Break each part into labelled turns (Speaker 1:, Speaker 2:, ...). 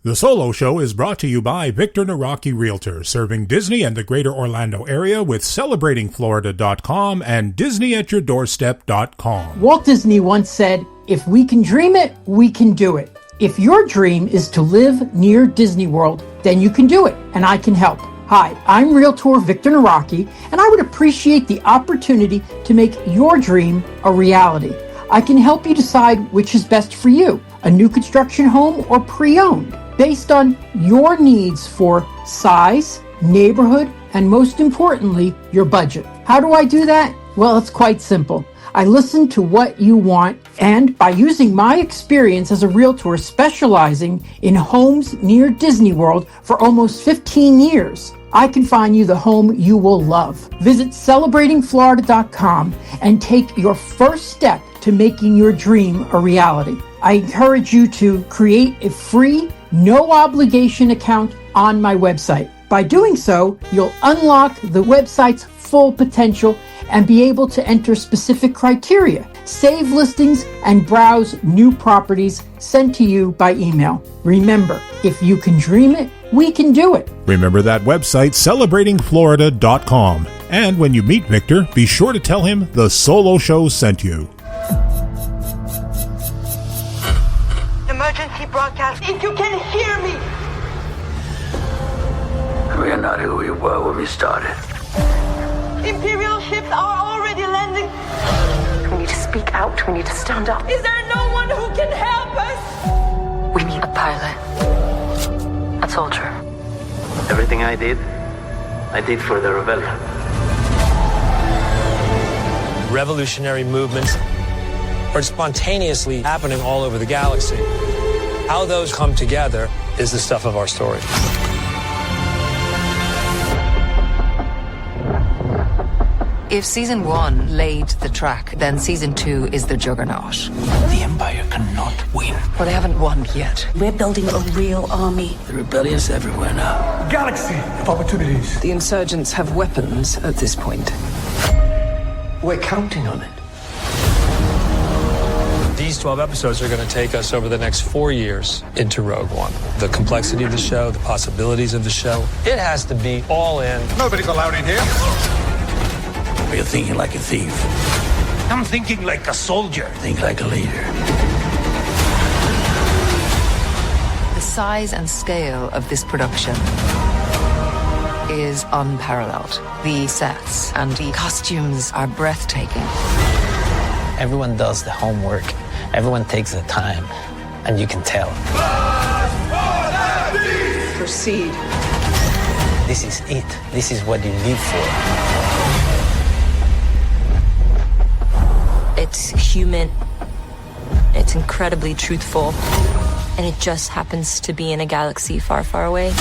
Speaker 1: The Solo Show is brought to you by Victor Naraki Realtor, serving Disney and the greater Orlando area with celebratingflorida.com and disneyatyourdoorstep.com.
Speaker 2: Walt Disney once said, "If we can dream it, we can do it." If your dream is to live near Disney World, then you can do it, and I can help. Hi, I'm Realtor Victor Naraki, and I would appreciate the opportunity to make your dream a reality. I can help you decide which is best for you, a new construction home or pre-owned, based on your needs for size, neighborhood, and most importantly, your budget. How do I do that? Well, it's quite simple. I listen to what you want, and by using my experience as a realtor specializing in homes near Disney World for almost 15 years, I can find you the home you will love. Visit celebratingflorida.com and take your first step to making your dream a reality. I encourage you to create a free, no obligation account on my website. By doing so, you'll unlock the website's full potential and be able to enter specific criteria, save listings, and browse new properties sent to you by email. Remember, if you can dream it, we can do it.
Speaker 1: Remember that website, celebratingflorida.com. And when you meet Victor, be sure to tell him the Solo Show sent you.
Speaker 3: Emergency broadcast, if you can hear me!
Speaker 4: We are not who we were when we started.
Speaker 3: Imperial ships are already landing.
Speaker 5: We need to speak out. We need to stand up.
Speaker 3: Is there no one who can help us?
Speaker 5: We need a pilot. A soldier.
Speaker 4: Everything I did for the rebellion.
Speaker 6: Revolutionary movements are spontaneously happening all over the galaxy. How those come together is the stuff of our story.
Speaker 5: If season 1 laid the track, then season 2 is the juggernaut.
Speaker 4: The Empire cannot win.
Speaker 5: Well, they haven't won yet.
Speaker 7: We're building a real army.
Speaker 4: The rebellion's everywhere now.
Speaker 8: Galaxy of opportunities.
Speaker 5: The insurgents have weapons at this point.
Speaker 4: We're counting on it.
Speaker 6: These 12 episodes are going to take us over the next 4 years into Rogue One. The complexity of the show, the possibilities of the show. It has to be all in.
Speaker 8: Nobody's allowed in here.
Speaker 4: You're thinking like a thief.
Speaker 8: I'm thinking like a soldier.
Speaker 4: Think like a leader.
Speaker 5: The size and scale of this production is unparalleled. The sets and the costumes are breathtaking.
Speaker 9: Everyone does the homework. Everyone takes the time. And you can tell.
Speaker 5: Proceed.
Speaker 9: This is it. This is what you live for.
Speaker 10: It's human, it's incredibly truthful, and it just happens to be in a galaxy far, far away.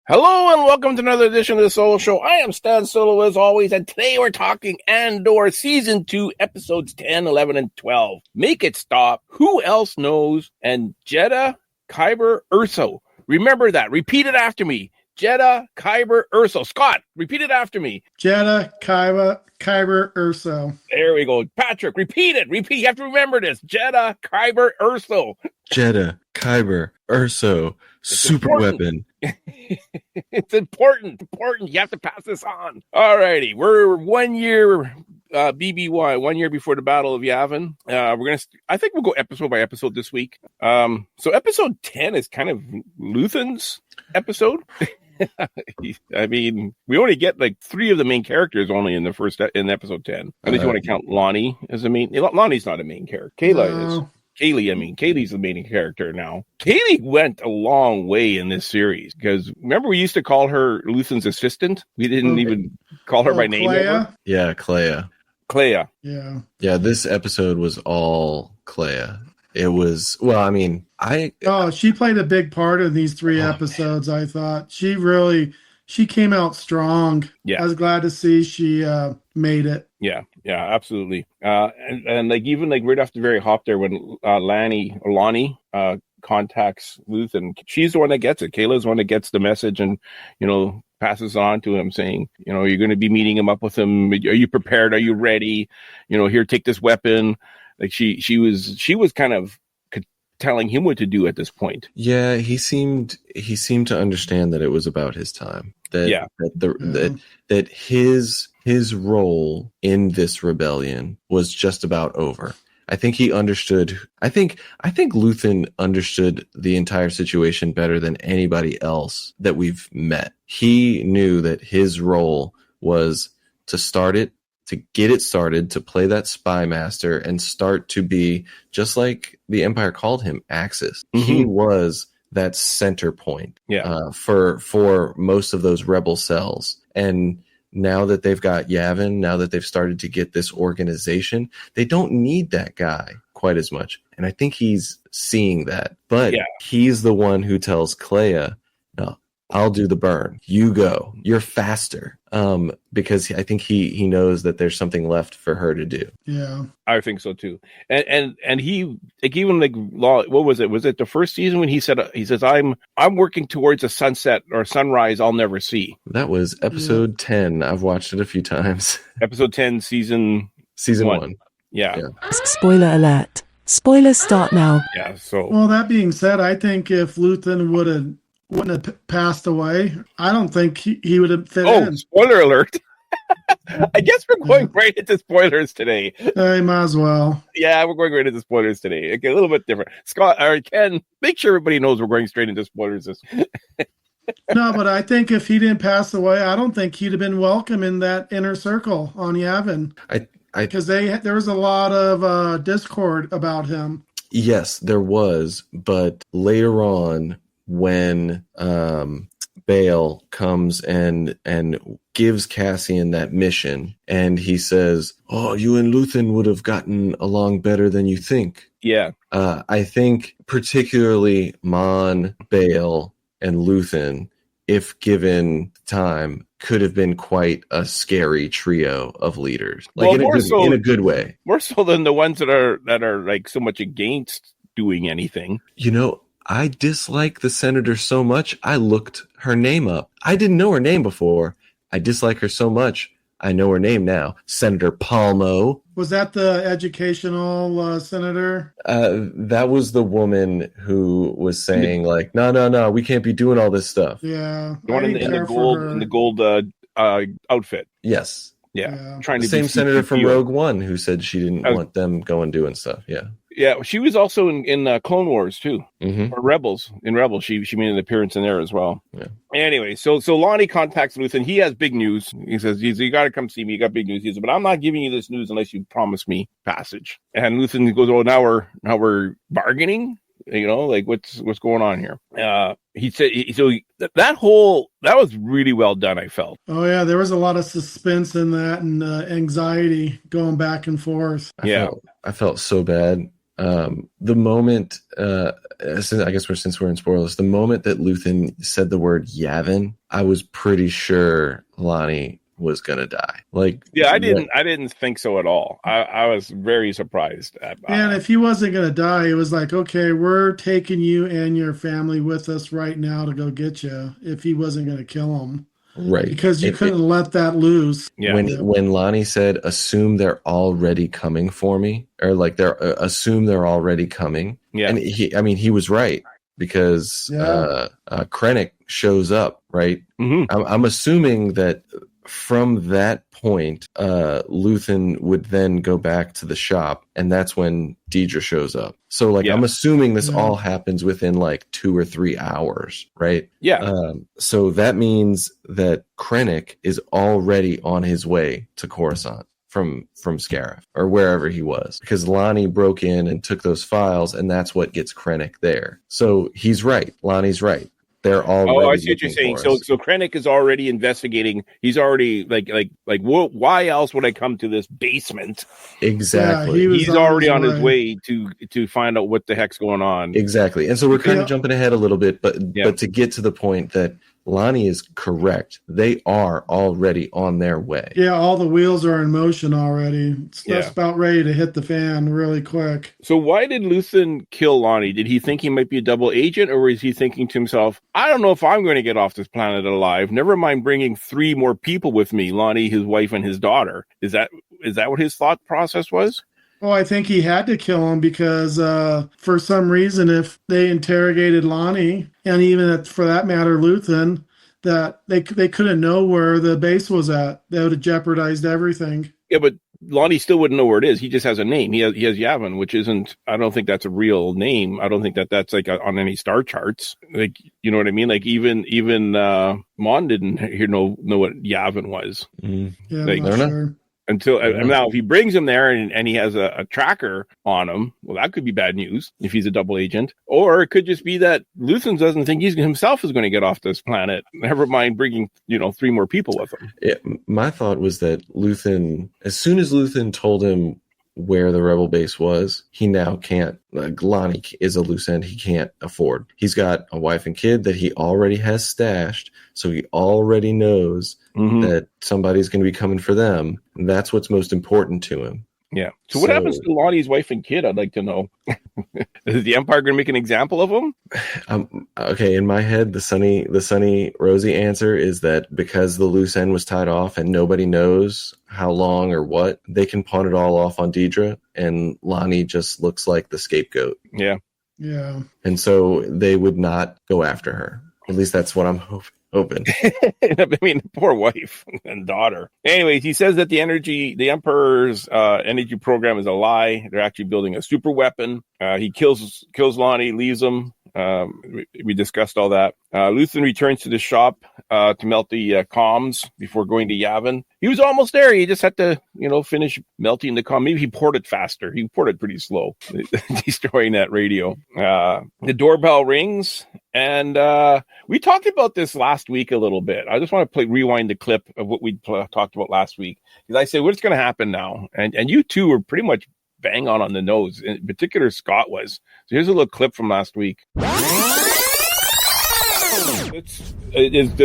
Speaker 11: Hello and welcome to another edition of the Solo Show. I am Stan Solo as always, and today we're talking Andor Season 2, Episodes 10, 11, and 12. Make It Stop, Who Else Knows, and Jedha Kyber Urso. Remember that. Repeat it after me. Jedha Kyber Urso. Scott, repeat it after me.
Speaker 12: Jedha Kyber Urso.
Speaker 11: There we go. Patrick, repeat it. Repeat. You have to remember this. Jedha Kyber Urso.
Speaker 13: Jedha Kyber Urso. Super weapon.
Speaker 11: It's important. You have to pass this on. All righty. We're 1 year BBY, 1 year before the Battle of Yavin. I think we'll go episode by episode this week. So episode 10 is kind of Luthen's episode. I mean, we only get like 3 of the main characters only in episode 10. Unless you want to count Lonnie as a main. Lonnie's not a main character. Kayla is. Kaylee's the main character now. Kaylee went a long way in this series because remember we used to call her Luthen's assistant. We didn't even call her by name.
Speaker 13: Clea? Yeah, Clea.
Speaker 12: Yeah.
Speaker 13: Yeah, this episode was all Clea. It was, well, I mean,
Speaker 12: she played a big part in these 3 episodes, man. I thought. She came out strong.
Speaker 11: Yeah.
Speaker 12: I was glad to see she made it.
Speaker 11: Yeah, absolutely. And like even like right after the very hop there when Lonnie contacts Luthen, she's the one that gets it. Kayla's the one that gets the message and, passes on to him saying, you're going to be meeting him up with him. Are you prepared? Are you ready? Here, take this weapon. Like she was kind of telling him what to do at this point.
Speaker 13: Yeah, he seemed to understand that it was about his time. That his role in this rebellion was just about over. I think he understood. I think Luthen understood the entire situation better than anybody else that we've met. He knew that his role was to start it, to get it started, to play that spy master and start to be, just like the Empire called him, Axis. Mm-hmm. He was that center point for most of those rebel cells. And now that they've got Yavin, now that they've started to get this organization, they don't need that guy quite as much. And I think he's seeing that. But he's the one who tells Kleya, no, I'll do the burn. You go. You're faster. Because I think he knows that there's something left for her to do.
Speaker 12: Yeah,
Speaker 11: I think so too. And he, like, even like, what was it? Was it the first season when he says I'm working towards a sunset or sunrise I'll never see?
Speaker 13: That was episode 10. I've watched it a few times.
Speaker 11: Episode 10, season 1. Yeah.
Speaker 14: Spoiler alert. Spoilers start now.
Speaker 11: Yeah. So,
Speaker 12: well, that being said, I think if Luthen wouldn't have passed away, I don't think he would have fit in.
Speaker 11: Spoiler alert. I guess we're going right into spoilers today.
Speaker 12: I might as well.
Speaker 11: Yeah, we're going right into spoilers today. Okay, a little bit different. Scott, or Ken, make sure everybody knows we're going straight into spoilers.
Speaker 12: No, but I think if he didn't pass away, I don't think he'd have been welcome in that inner circle on Yavin. Because there was a lot of discord about him.
Speaker 13: Yes, there was, but later on, when Bail comes and gives Cassian that mission, and he says, "Oh, you and Luthen would have gotten along better than you think."
Speaker 11: Yeah.
Speaker 13: I think particularly Mon, Bail, and Luthen, if given time, could have been quite a scary trio of leaders, like in a good way.
Speaker 11: More so than the ones that are like so much against doing anything.
Speaker 13: You know, I dislike the senator so much, I looked her name up. I didn't know her name before. I dislike her so much, I know her name now. Senator Palmo.
Speaker 12: Was that the educational senator?
Speaker 13: That was the woman who was saying, like, no, we can't be doing all this stuff.
Speaker 12: Yeah.
Speaker 11: The one in the gold outfit.
Speaker 13: Yes.
Speaker 11: Yeah.
Speaker 13: Trying to the same senator from Rogue One who said she didn't want them going doing stuff. Yeah.
Speaker 11: Yeah, she was also in Clone Wars too,
Speaker 13: mm-hmm.
Speaker 11: or Rebels. In Rebels, she made an appearance in there as well.
Speaker 13: Yeah.
Speaker 11: Anyway, so Lonnie contacts Luthen. He has big news. He says, "You got to come see me. You got big news." He says, "But I'm not giving you this news unless you promise me passage." And Luthen goes, "Oh, now we're bargaining. You know, like what's going on here?" He said, "So that was really well done. I felt."
Speaker 12: Oh yeah, there was a lot of suspense in that and anxiety going back and forth.
Speaker 13: I felt so bad. The moment, since we're in spoilers, the moment that Luthen said the word Yavin, I was pretty sure Lonnie was gonna die. Like,
Speaker 11: yeah, I didn't think so at all. I was very surprised.
Speaker 12: And if he wasn't gonna die, it was like, okay, we're taking you and your family with us right now to go get you. If he wasn't gonna kill him.
Speaker 13: Right.
Speaker 12: Because you couldn't let that loose.
Speaker 11: Yeah.
Speaker 13: When Lonnie said, "Assume they're already coming for me," or like assume they're already coming.
Speaker 11: Yeah.
Speaker 13: And he was right, because Krennic shows up, right?
Speaker 11: Mm-hmm.
Speaker 13: I'm assuming that from that point, Luthen would then go back to the shop, and that's when Deidre shows up. So, like, I'm assuming this all happens within like 2 or 3 hours, right?
Speaker 11: Yeah.
Speaker 13: So that means that Krennic is already on his way to Coruscant from Scarif or wherever he was, because Lonnie broke in and took those files, and that's what gets Krennic there. So he's right. Lonnie's right. They're already.
Speaker 11: Oh, I see what you're saying. So Krennic is already investigating. He's already like, why else would I come to this basement?
Speaker 13: Exactly.
Speaker 11: Yeah, he's already on his way to find out what the heck's going on.
Speaker 13: Exactly. And so we're kind of jumping ahead a little bit, but to get to the point that Lonnie is correct, they are already on their way.
Speaker 12: Yeah, all the wheels are in motion already. Stuff's about ready to hit the fan really quick.
Speaker 11: So why did Luthen kill Lonnie? Did he think he might be a double agent, or was he thinking to himself, I don't know if I'm going to get off this planet alive. Never mind bringing 3 more people with me, Lonnie, his wife, and his daughter. Is that what his thought process was?
Speaker 12: Well, I think he had to kill him because for some reason, if they interrogated Lonnie, and even for that matter, Luthen, that they couldn't know where the base was at. That would have jeopardized everything.
Speaker 11: Yeah, but Lonnie still wouldn't know where it is. He just has a name. He has Yavin, which isn't. I don't think that's a real name. I don't think that's like on any star charts. Like, you know what I mean? Like even Mon didn't know what Yavin was.
Speaker 12: Yeah,
Speaker 11: like,
Speaker 12: I'm not sure.
Speaker 11: Until now, if he brings him there and he has a tracker on him, well, that could be bad news if he's a double agent. Or it could just be that Luthen doesn't think he himself is going to get off this planet. Never mind bringing 3 more people with him.
Speaker 13: Yeah, my thought was that Luthen, as soon as Luthen told him where the rebel base was, he now can't. Lonnie is a loose end he can't afford. He's got a wife and kid that he already has stashed, so he already knows that somebody's going to be coming for them. And that's what's most important to him.
Speaker 11: Yeah. So what happens to Lonnie's wife and kid? I'd like to know. Is the Empire going to make an example of them?
Speaker 13: Okay, in my head, the sunny rosy answer is that because the loose end was tied off and nobody knows how long or what, they can pawn it all off on Deidre, and Lonnie just looks like the scapegoat.
Speaker 11: Yeah.
Speaker 12: Yeah.
Speaker 13: And so they would not go after her. At least that's what I'm hoping.
Speaker 11: I mean, poor wife and daughter. Anyways, he says that the Emperor's energy program is a lie. They're actually building a super weapon. He kills Lonnie, leaves him. We discussed all that. Luthen returns to the shop to melt the comms before going to Yavin. He was almost there. He just had to, finish melting the comm. Maybe he poured it faster. He poured it pretty slow, destroying that radio. The doorbell rings, and we talked about this last week a little bit. I just want to rewind the clip of what we talked about last week, because I said, what's going to happen now? And you two were pretty much bang on the nose. In particular, Scott was. So here's a little clip from last week. Does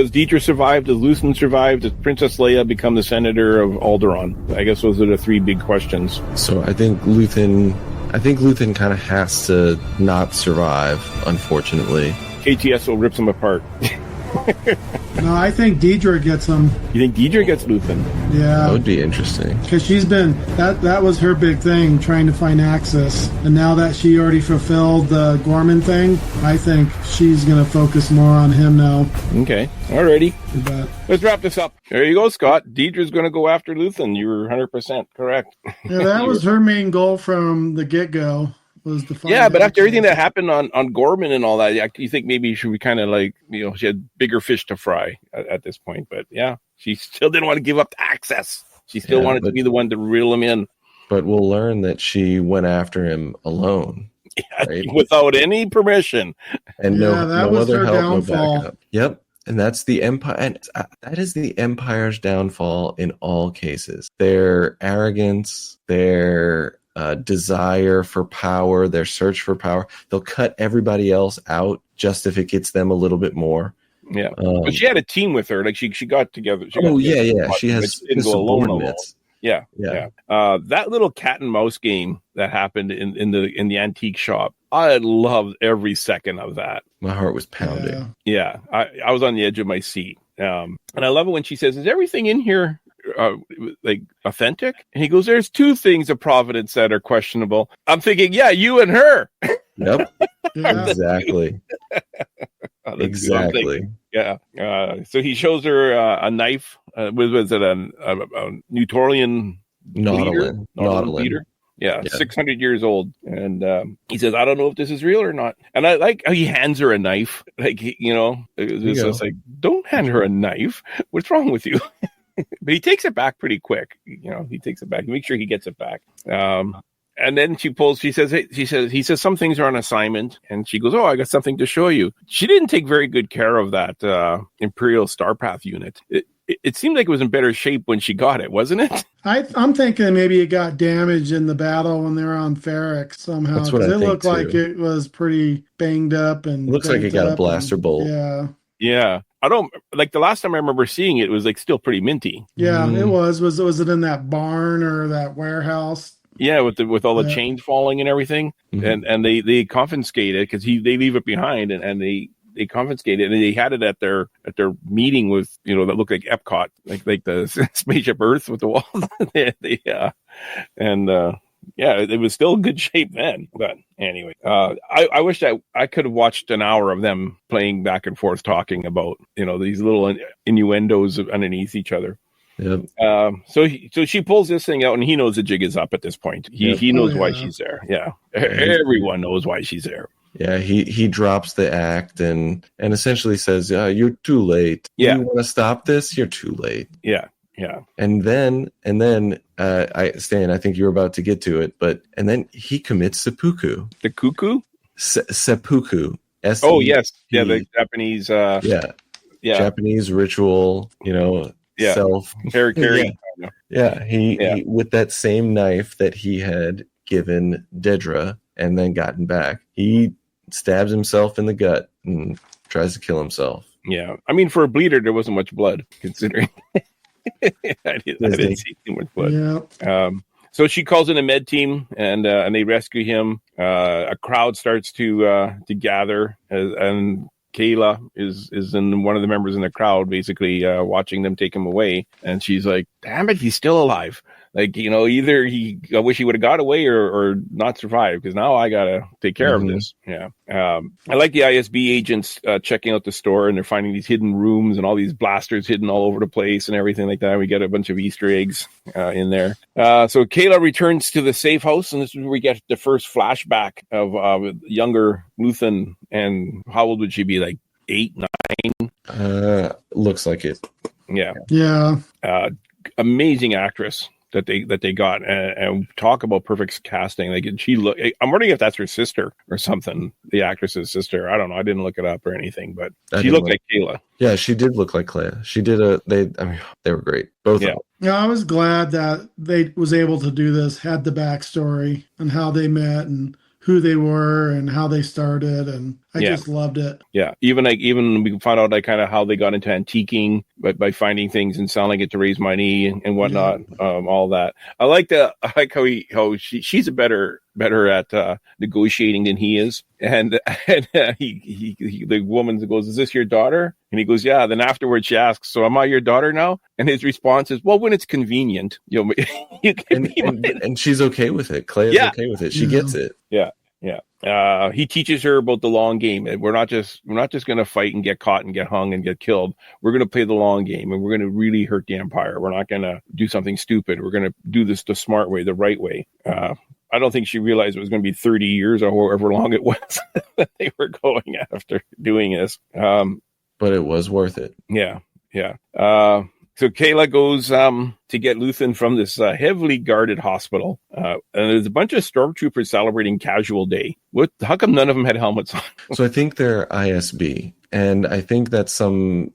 Speaker 11: Deidre survive? Does Luthen survive? Does Princess Leia become the senator of Alderaan? I guess those are the 3 big questions.
Speaker 13: So I think Luthen kind of has to not survive, unfortunately.
Speaker 11: KTSO rips him apart.
Speaker 12: No, I think Deidre gets him.
Speaker 11: You think Deidre gets Luthen?
Speaker 12: Yeah.
Speaker 13: That would be interesting.
Speaker 12: Because she's been, that was her big thing, trying to find access. And now that she already fulfilled the Gorman thing, I think she's going to focus more on him now.
Speaker 11: Okay. Alrighty. Let's wrap this up. There you go, Scott. Deidre's going to go after Luthen. You were 100% correct.
Speaker 12: Yeah, that was her main goal from the get-go.
Speaker 11: But after everything that happened on Gorman and all that, you think maybe she would kind of she had bigger fish to fry at this point. But yeah, she still didn't want to give up access. She still wanted to be the one to reel him in.
Speaker 13: But we'll learn that she went after him alone.
Speaker 11: Yeah, right? Without any permission.
Speaker 13: And no other help, downfall. No backup. Yep. And that's the Empire. And that is the Empire's downfall in all cases. Their arrogance, their desire for power, their search for power. They'll cut everybody else out just if it gets them a little bit more.
Speaker 11: Yeah, but she had a team with her. Like she got together.
Speaker 13: She has subordinates.
Speaker 11: Yeah. That little cat and mouse game that happened in the antique shop, I loved every second of that.
Speaker 13: My heart was pounding.
Speaker 11: Yeah, I was on the edge of my seat. And I love it when she says, "Is everything in here authentic?" And he goes, "There's 2 things of Providence that are questionable." I'm thinking, yeah, you and her.
Speaker 13: Yep. Exactly. Exactly.
Speaker 11: Yeah. So he shows her a knife. Was it a Neutorian
Speaker 13: Nautilin
Speaker 11: leader? Yeah, 600 years old. And he says, "I don't know if this is real or not." And I like how he hands her a knife. It's just like, don't hand her a knife. What's wrong with you? But he takes it back pretty quick. He takes it back. He makes sure he gets it back. And then he says some things are on assignment, and she goes, "Oh, I got something to show you." She didn't take very good care of that Imperial Starpath unit. It seemed like it was in better shape when she got it, wasn't it?
Speaker 12: I'm thinking maybe it got damaged in the battle when they were on Ferric somehow.
Speaker 13: That's what I think,
Speaker 12: looked
Speaker 13: too.
Speaker 12: Like it was pretty banged up and
Speaker 13: looks like it got a blaster bolt.
Speaker 12: Yeah.
Speaker 11: I don't like the last time I remember seeing it was still pretty minty.
Speaker 12: Yeah, it was. Was it in that barn or that warehouse?
Speaker 11: Yeah, with all the chains falling and everything, and they confiscate it because they leave it behind and they confiscate it, and they had it at their meeting with that looked like Epcot, like the spaceship Earth with the walls. yeah, it was still in good shape then. But anyway, I wish I could have watched an hour of them playing back and forth, talking about, these little innuendos underneath each other.
Speaker 13: Yep.
Speaker 11: So she pulls this thing out, and he knows the jig is up at this point. He knows why she's there. Yeah. Everyone knows why she's there.
Speaker 13: Yeah, he drops the act and essentially says, "You're too late.
Speaker 11: Yeah.
Speaker 13: You want to stop this? You're too late."
Speaker 11: Yeah.
Speaker 13: And then Stan, I think you're about to get to it, and then he commits seppuku.
Speaker 11: The cuckoo?
Speaker 13: Seppuku.
Speaker 11: Oh yes, yeah, the Japanese.
Speaker 13: Japanese ritual. Self
Speaker 11: carry.
Speaker 13: He with that same knife that he had given Dedra and then gotten back, he stabs himself in the gut and tries to kill himself.
Speaker 11: Yeah, I mean, for a bleeder, there wasn't much blood, considering. I didn't see too much blood.
Speaker 12: Yeah.
Speaker 11: So she calls in a med team, and they rescue him. A crowd starts to gather, and Kayla is in one of the members in the crowd, basically watching them take him away. And she's like, "Damn it, he's still alive!" Like, either I wish he would have got away or not survived, because now I gotta take care of this. Yeah. I like the ISB agents checking out the store, and they're finding these hidden rooms and all these blasters hidden all over the place and everything like that. We get a bunch of Easter eggs in there. So Kayla returns to the safe house, and this is where we get the first flashback of younger Luthen. And how old would she be? Like 8, 9?
Speaker 13: Looks like it.
Speaker 11: Yeah.
Speaker 12: Yeah.
Speaker 11: Amazing actress that they got, and talk about perfect casting. Like, I'm wondering if that's her sister or something, the actress's sister. I don't know. I didn't look it up or anything, but she looked like Kayla.
Speaker 13: Yeah, she did look like Kayla. She did they were great. Both of them.
Speaker 12: Yeah, I was glad that they was able to do this, had the backstory and how they met and who they were and how they started, and I just loved it.
Speaker 11: Yeah, even we found out kind of how they got into antiquing, but by finding things and selling it to raise money and whatnot. All that. I like how she's a better at negotiating than he is, and the woman goes, "Is this your daughter?" And he goes, "Yeah." Then afterwards she asks, "So am I your daughter now?" And his response is, "Well, when it's convenient, you can be mine."
Speaker 13: And she's okay with it. Clay is okay with it. She gets it.
Speaker 11: Yeah. He teaches her about the long game. We're not just going to fight and get caught and get hung and get killed. We're going to play the long game, and we're going to really hurt the Empire. We're not going to do something stupid. We're going to do this the smart way, the right way. I don't think she realized it was going to be 30 years or however long it was that they were going after doing this.
Speaker 13: But it was worth it.
Speaker 11: Yeah. So Kayla goes to get Luthen from this heavily guarded hospital. And there's a bunch of stormtroopers celebrating Casual Day. How come none of them had helmets on?
Speaker 13: So I think they're ISB. And I think that's some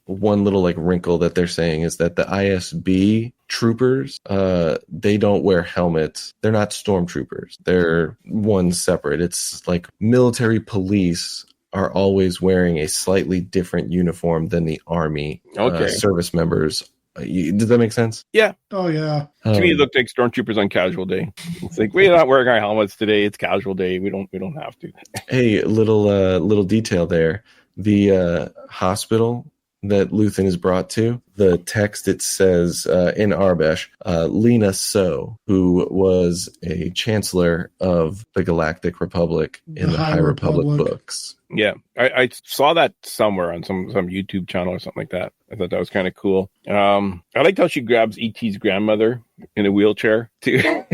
Speaker 13: one little wrinkle that they're saying is that the ISB troopers, they don't wear helmets. They're not stormtroopers. They're one separate. It's like military police are always wearing a slightly different uniform than the army service members. Does that make sense?
Speaker 11: Yeah.
Speaker 12: Oh, yeah.
Speaker 11: To me, it looked like stormtroopers on Casual Day. It's like, we're not wearing our helmets today. It's Casual Day. We don't have to.
Speaker 13: Hey, little detail there. The hospital that Luthen is brought to, the text, it says in Arbesh, Lena So, who was a chancellor of the Galactic Republic in the High Republic books.
Speaker 11: Yeah, I saw that somewhere on some YouTube channel or something like that. I thought that was kind of cool. I liked how she grabs E.T.'s grandmother in a wheelchair to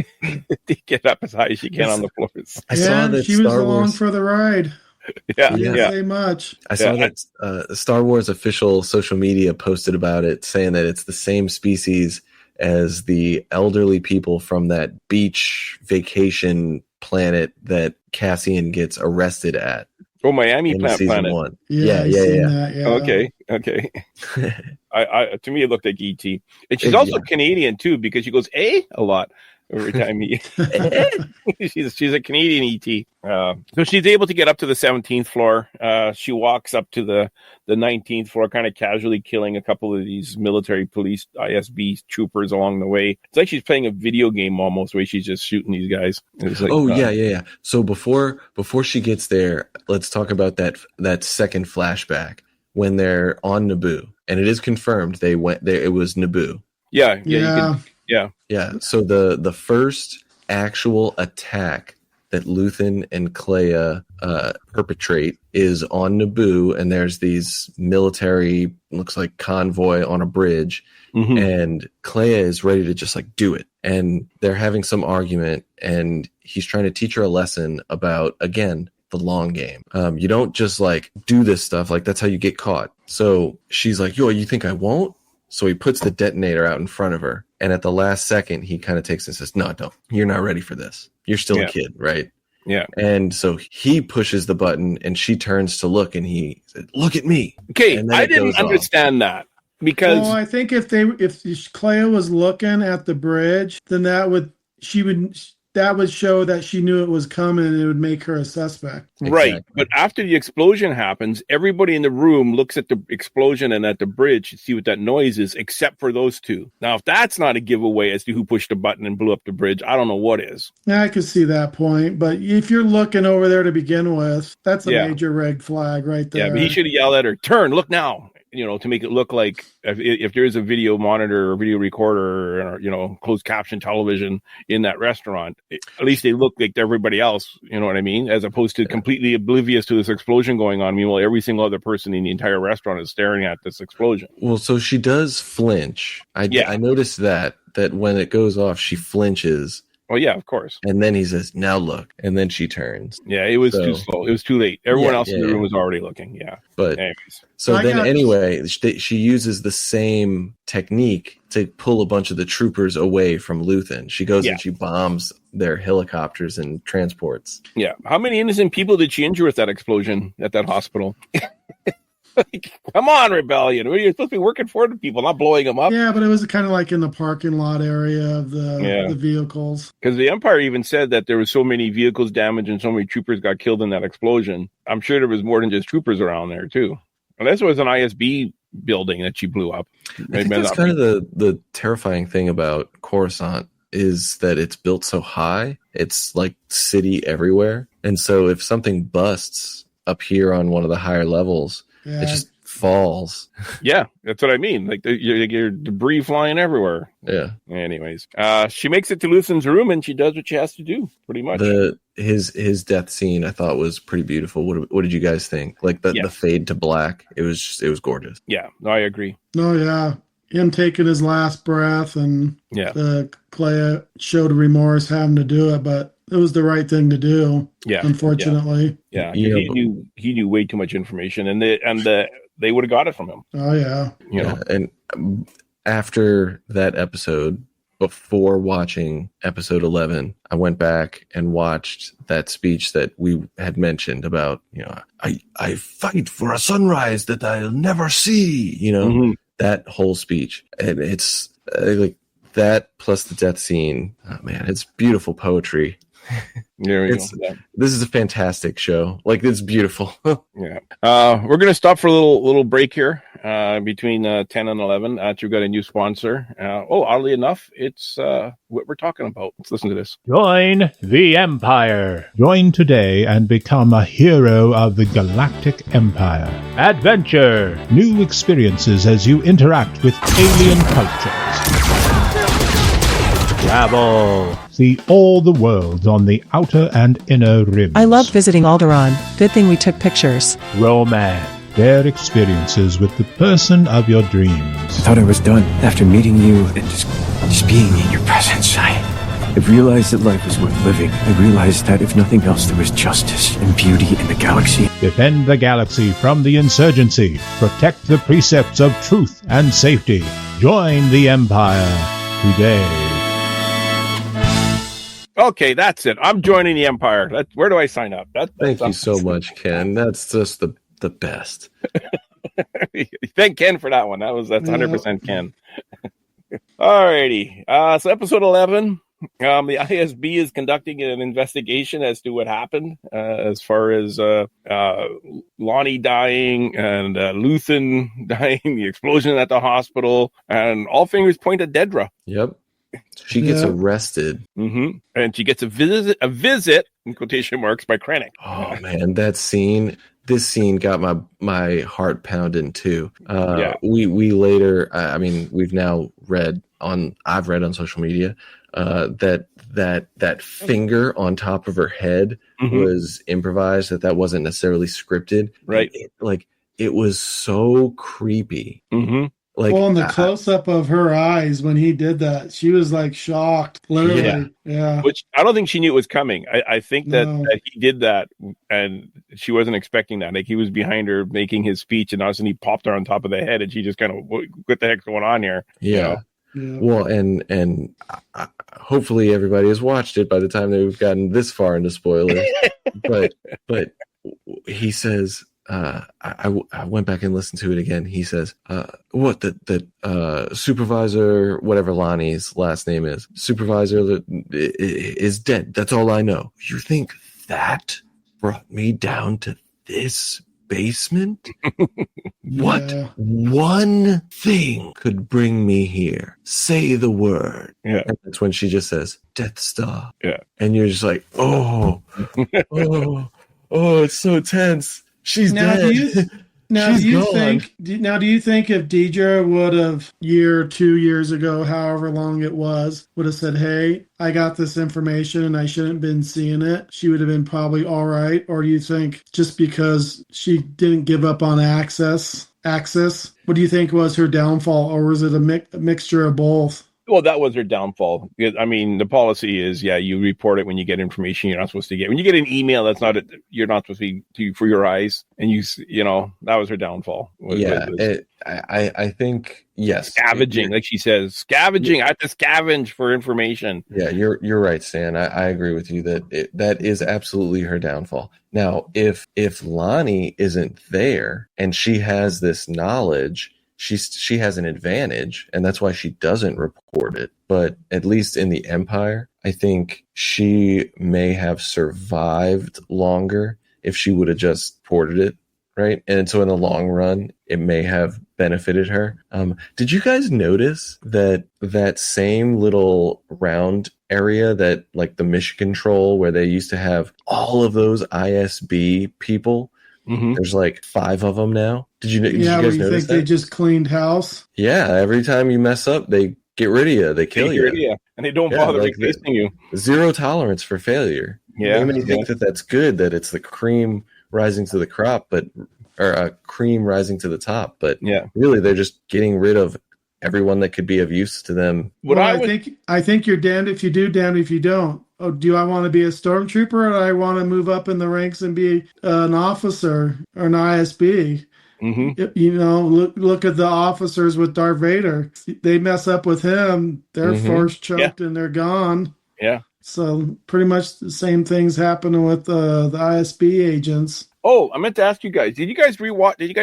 Speaker 11: get up as high as she can on the floors.
Speaker 12: I saw that she was along for the ride.
Speaker 11: Yeah.
Speaker 12: Say much.
Speaker 13: I saw that Star Wars official social media posted about it, saying that it's the same species as the elderly people from that beach vacation planet that Cassian gets arrested at.
Speaker 11: Oh, Miami Planet.
Speaker 13: 1.
Speaker 12: Yeah.
Speaker 11: Okay. To me, it looked like E.T. And she's also Canadian, too, because she goes, a lot. Every time she's a Canadian ET. So she's able to get up to the 17th floor. She walks up to the 19th floor, kind of casually killing a couple of these military police ISB troopers along the way. It's like she's playing a video game almost, the way she's just shooting these guys.
Speaker 13: Yeah. So before she gets there, let's talk about that second flashback when they're on Naboo, and it is confirmed they went there. It was Naboo.
Speaker 11: Yeah.
Speaker 13: Yeah. So the first actual attack that Luthen and Clea perpetrate is on Naboo, and there's these military, looks like convoy on a bridge, and Clea is ready to just like do it. And they're having some argument, and he's trying to teach her a lesson about, again, the long game. You don't just like do this stuff, like that's how you get caught. So she's like, yo, you think I won't? So he puts the detonator out in front of her, and at the last second he kind of takes it and says, no, don't, you're not ready for this, you're still a kid, right? Yeah. And so he pushes the button, and she turns to look, and he said, look at me.
Speaker 11: Okay, I didn't understand that, because
Speaker 12: I think if Clea was looking at the bridge, then that would show that she knew it was coming, and it would make her a suspect.
Speaker 11: Right. Exactly. But after the explosion happens, everybody in the room looks at the explosion and at the bridge to see what that noise is, except for those two. Now, if that's not a giveaway as to who pushed the button and blew up the bridge, I don't know what is.
Speaker 12: Yeah, I could see that point. But if you're looking over there to begin with, that's a major red flag right there.
Speaker 11: Yeah, but he should have yelled at her, turn, look now. To make it look like if there's a video monitor or video recorder or, closed caption television in that restaurant, at least they look like everybody else, you know what I mean? As opposed to completely oblivious to this explosion going on. Meanwhile, every single other person in the entire restaurant is staring at this explosion.
Speaker 13: Well, so she does flinch. I noticed that when it goes off, she flinches.
Speaker 11: Oh, yeah, of course.
Speaker 13: And then he says, now look. And then she turns.
Speaker 11: Yeah, it was too slow. It was too late. Everyone else in the room was already looking. Yeah.
Speaker 13: But anyways. So then she uses the same technique to pull a bunch of the troopers away from Luthen. She goes and she bombs their helicopters and transports.
Speaker 11: Yeah. How many innocent people did she injure with that explosion at that hospital? Come on, Rebellion. You're supposed to be working for the people, not blowing them up.
Speaker 12: Yeah, but it was kind of like in the parking lot area of the vehicles.
Speaker 11: Because the Empire even said that there was so many vehicles damaged and so many troopers got killed in that explosion. I'm sure there was more than just troopers around there, too. Unless it was an ISB building that she blew up.
Speaker 13: I think that's kind of the terrifying thing about Coruscant is that it's built so high. It's like city everywhere. And so if something busts up here on one of the higher levels, it just falls.
Speaker 11: Yeah, that's what I mean. Like your debris flying everywhere.
Speaker 13: Yeah.
Speaker 11: Anyways, she makes it to Luthen's room, and she does what she has to do, pretty much.
Speaker 13: His death scene I thought was pretty beautiful. What did you guys think? Like the fade to black. It was gorgeous.
Speaker 11: Yeah, I agree.
Speaker 12: Oh yeah. Him taking his last breath, and Clea showed remorse having to do it, but it was the right thing to do. Yeah, unfortunately.
Speaker 11: Yeah, he knew way too much information, and they would have got it from him.
Speaker 12: Oh yeah,
Speaker 13: And after that episode, before watching episode 11, I went back and watched that speech that we had mentioned about. I fight for a sunrise that I'll never see. That whole speech, and it's like that plus the death scene. Oh man, it's beautiful poetry. This is a fantastic show. Like, it's beautiful.
Speaker 11: Yeah. We're gonna stop for a little break here between 10 and 11. We've got a new sponsor. Oddly enough, it's what we're talking about. Let's listen to this.
Speaker 1: Join the Empire. Join today and become a hero of the Galactic Empire. Adventure. New experiences as you interact with alien cultures. Travel. See all the worlds on the outer and inner rims.
Speaker 14: I love visiting Alderaan. Good thing we took pictures.
Speaker 1: Romance. Their experiences with the person of your dreams.
Speaker 15: I thought I was done after meeting you and just being in your presence. I realized that life was worth living. I realized that if nothing else, there was justice and beauty in the galaxy.
Speaker 1: Defend the galaxy from the insurgency. Protect the precepts of truth and safety. Join the Empire today.
Speaker 11: Okay, that's it. I'm joining the Empire. Where do I sign up?
Speaker 13: Thank you so much, Ken. That's just the best.
Speaker 11: Thank Ken for that one. That's 100% Ken. Alrighty. So episode 11. The ISB is conducting an investigation as to what happened as far as Lonnie dying and Luthen dying, the explosion at the hospital, and all fingers point at Dedra.
Speaker 13: Yep. She gets arrested.
Speaker 11: Mm-hmm. And she gets a visit, in quotation marks, by Krennic.
Speaker 13: Oh, man, this scene got my heart pounding, too. We later, we've now I've read on social media that finger on top of her head was improvised, that wasn't necessarily scripted.
Speaker 11: Right.
Speaker 13: It was so creepy.
Speaker 12: Well, in the close-up of her eyes when he did that, she was like shocked, literally. Yeah.
Speaker 11: Which I don't think she knew it was coming. I think that he did that and she wasn't expecting that. Like, he was behind her making his speech, and all of a sudden he popped her on top of the head, and she just kind of, what the heck's going on here?
Speaker 13: Yeah. Well, and hopefully everybody has watched it by the time that we've gotten this far into spoilers. but he says, I went back and listened to it again. He says, what the supervisor, whatever Lonnie's last name is, supervisor is dead. That's all I know. You think that brought me down to this basement? What one thing could bring me here? Say the word.
Speaker 11: Yeah.
Speaker 13: And that's when she just says, Death Star.
Speaker 11: Yeah.
Speaker 13: And you're just like, oh, it's so tense. She's dead. Do you think if Deidre would have, 2 years ago, however long it was, would have said, hey, I got this information and I shouldn't have been seeing it, she would have been probably all right? Or do you think just because she didn't give up on access, what do you think was her downfall? Or was it a mixture of both?
Speaker 11: Well, that was her downfall. I mean, the policy is, you report it when you get information you're not supposed to get. When you get an email, you're not supposed to be for your eyes. And that was her downfall.
Speaker 13: I think, yes.
Speaker 11: Scavenging, like she says, scavenging. I have to scavenge for information.
Speaker 13: Yeah, you're right, Stan. I agree with you that is absolutely her downfall. Now, if Lonnie isn't there and she has this knowledge, she has an advantage, and that's why she doesn't report it. But at least in the Empire, I think she may have survived longer if she would have just reported it, right? And so in the long run, it may have benefited her. Did you guys notice that same little round area, that like the mission control where they used to have all of those ISB people? There's like 5 of them now. Did you guys notice that?
Speaker 12: They just cleaned house?
Speaker 13: Yeah, every time you mess up, they get rid of you. They kill you.
Speaker 11: And they don't bother replacing you.
Speaker 13: Zero tolerance for failure.
Speaker 11: Yeah.
Speaker 13: You may think that that's good, that it's the cream rising to the crop, or a cream rising to the top. But really, they're just getting rid of everyone that could be of use to them.
Speaker 12: I think you're damned if you do, damned if you don't. Oh, do I want to be a stormtrooper, or do I want to move up in the ranks and be an officer or an ISB? Look at the officers with Darth Vader. They mess up with him, they're force choked and they're gone.
Speaker 11: Yeah.
Speaker 12: So pretty much the same things happening with the ISB agents.
Speaker 11: Oh, I meant to ask you guys. Did you guys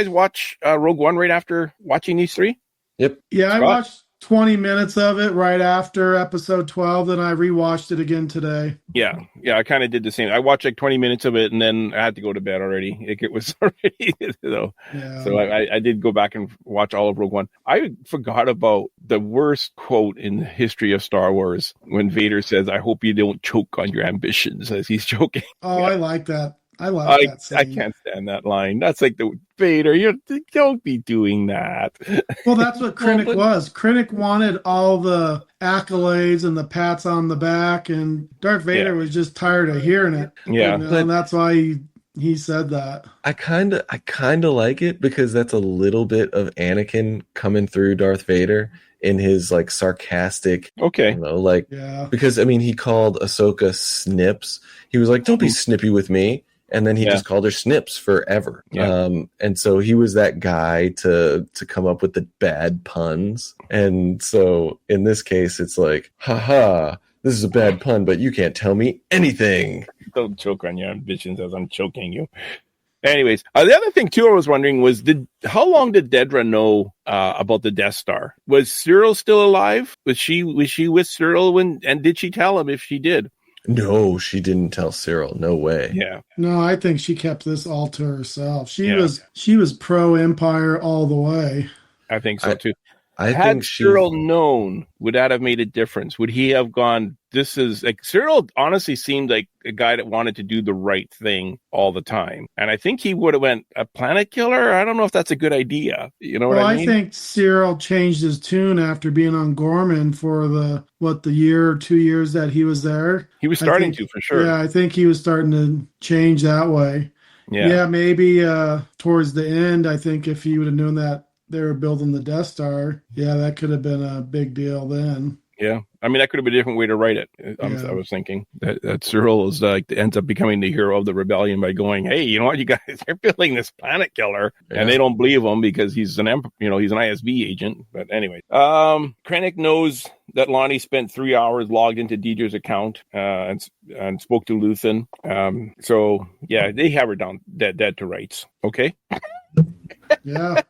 Speaker 11: watch Rogue One right after watching these 3?
Speaker 13: Yep.
Speaker 12: Yeah, I watched 20 minutes of it right after episode 12, then I rewatched it again today.
Speaker 11: Yeah, I kind of did the same. I watched like 20 minutes of it, and then I had to go to bed already. It was already, so I did go back and watch all of Rogue One. I forgot about the worst quote in the history of Star Wars, when Vader says, I hope you don't choke on your ambitions, as he's choking.
Speaker 12: Oh, I like that. I like that scene.
Speaker 11: I can't stand that line. That's like the Vader. You don't be doing that.
Speaker 12: Well, that's what Krennic was. Krennic wanted all the accolades and the pats on the back, and Darth Vader was just tired of hearing it.
Speaker 11: Yeah,
Speaker 12: and that's why he said that.
Speaker 13: I kind of like it, because that's a little bit of Anakin coming through Darth Vader in his like sarcastic.
Speaker 11: Okay.
Speaker 13: Because I mean, he called Ahsoka Snips. He was like, "Don't be snippy with me." And then he just called her Snips forever. Yeah. And so he was that guy to come up with the bad puns. And so in this case, it's like, haha, this is a bad pun, but you can't tell me anything.
Speaker 11: Don't choke on your ambitions as I'm choking you. Anyways, the other thing too I was wondering was, how long did Dedra know about the Death Star? Was Cyril still alive? Was she with Cyril and did she tell him if she did?
Speaker 13: No, she didn't tell Cyril. No way.
Speaker 11: Yeah.
Speaker 12: No, I think she kept this all to herself. She was pro Empire all the way.
Speaker 11: I think so too. Had Cyril known, would that have made a difference? Would he have gone, this is like, Cyril honestly seemed like a guy that wanted to do the right thing all the time. And I think he would have went, a planet killer? I don't know if that's a good idea. You know what I mean?
Speaker 12: I think Cyril changed his tune after being on Gorman for the year or 2 years that he was there.
Speaker 11: He was starting to, for sure.
Speaker 12: Yeah, I think he was starting to change that way. Yeah, maybe towards the end, I think if he would have known that they were building the Death Star, that could have been a big deal then.
Speaker 11: Yeah. I mean, that could have been a different way to write it. I was thinking that Cyril is ends up becoming the hero of the rebellion by going, hey, you know what, you guys, they're building this planet killer, and they don't believe him because he's an ISB agent. But anyway, Krennic knows that Lonnie spent 3 hours logged into Deidre's account and spoke to Luthen. So yeah, they have her down dead to rights. Okay.
Speaker 12: Yeah.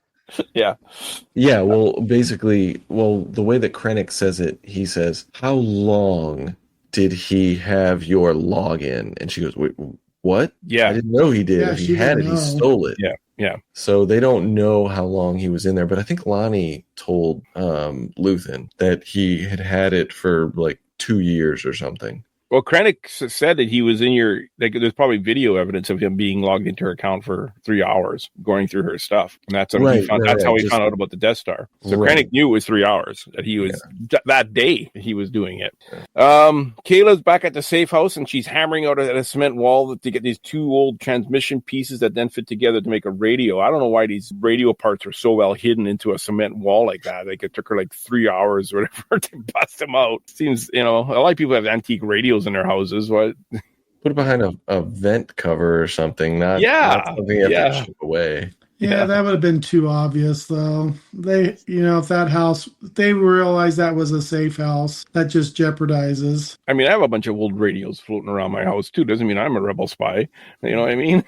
Speaker 13: Yeah, well, basically, the way that Krennic says it, he says, how long did he have your login? And she goes, wait, what?
Speaker 11: Yeah.
Speaker 13: I didn't know he did.
Speaker 12: Yeah,
Speaker 13: if he had it, he stole it.
Speaker 11: Yeah.
Speaker 13: So they don't know how long he was in there, but I think Lonnie told Luthen that he had it for like 2 years or something.
Speaker 11: Well, Krennic said that he was in there's probably video evidence of him being logged into her account for 3 hours, going through her stuff. And that's how he found out about the Death Star. So Krennic knew it was 3 hours, that he was, that day he was doing it. Kayla's back at the safe house, and she's hammering out at a cement wall to get these 2 old transmission pieces that then fit together to make a radio. I don't know why these radio parts are so well hidden into a cement wall like that. Like, it took her like 3 hours or whatever to bust them out. Seems, a lot of people have antique radios in their houses. What?
Speaker 13: Put it behind a vent cover or something, not something you have to chip away.
Speaker 12: Yeah, that would have been too obvious, though. They, if that house, they realized that was a safe house, that just jeopardizes.
Speaker 11: I mean, I have a bunch of old radios floating around my house, too. Doesn't mean I'm a rebel spy. You know what I mean?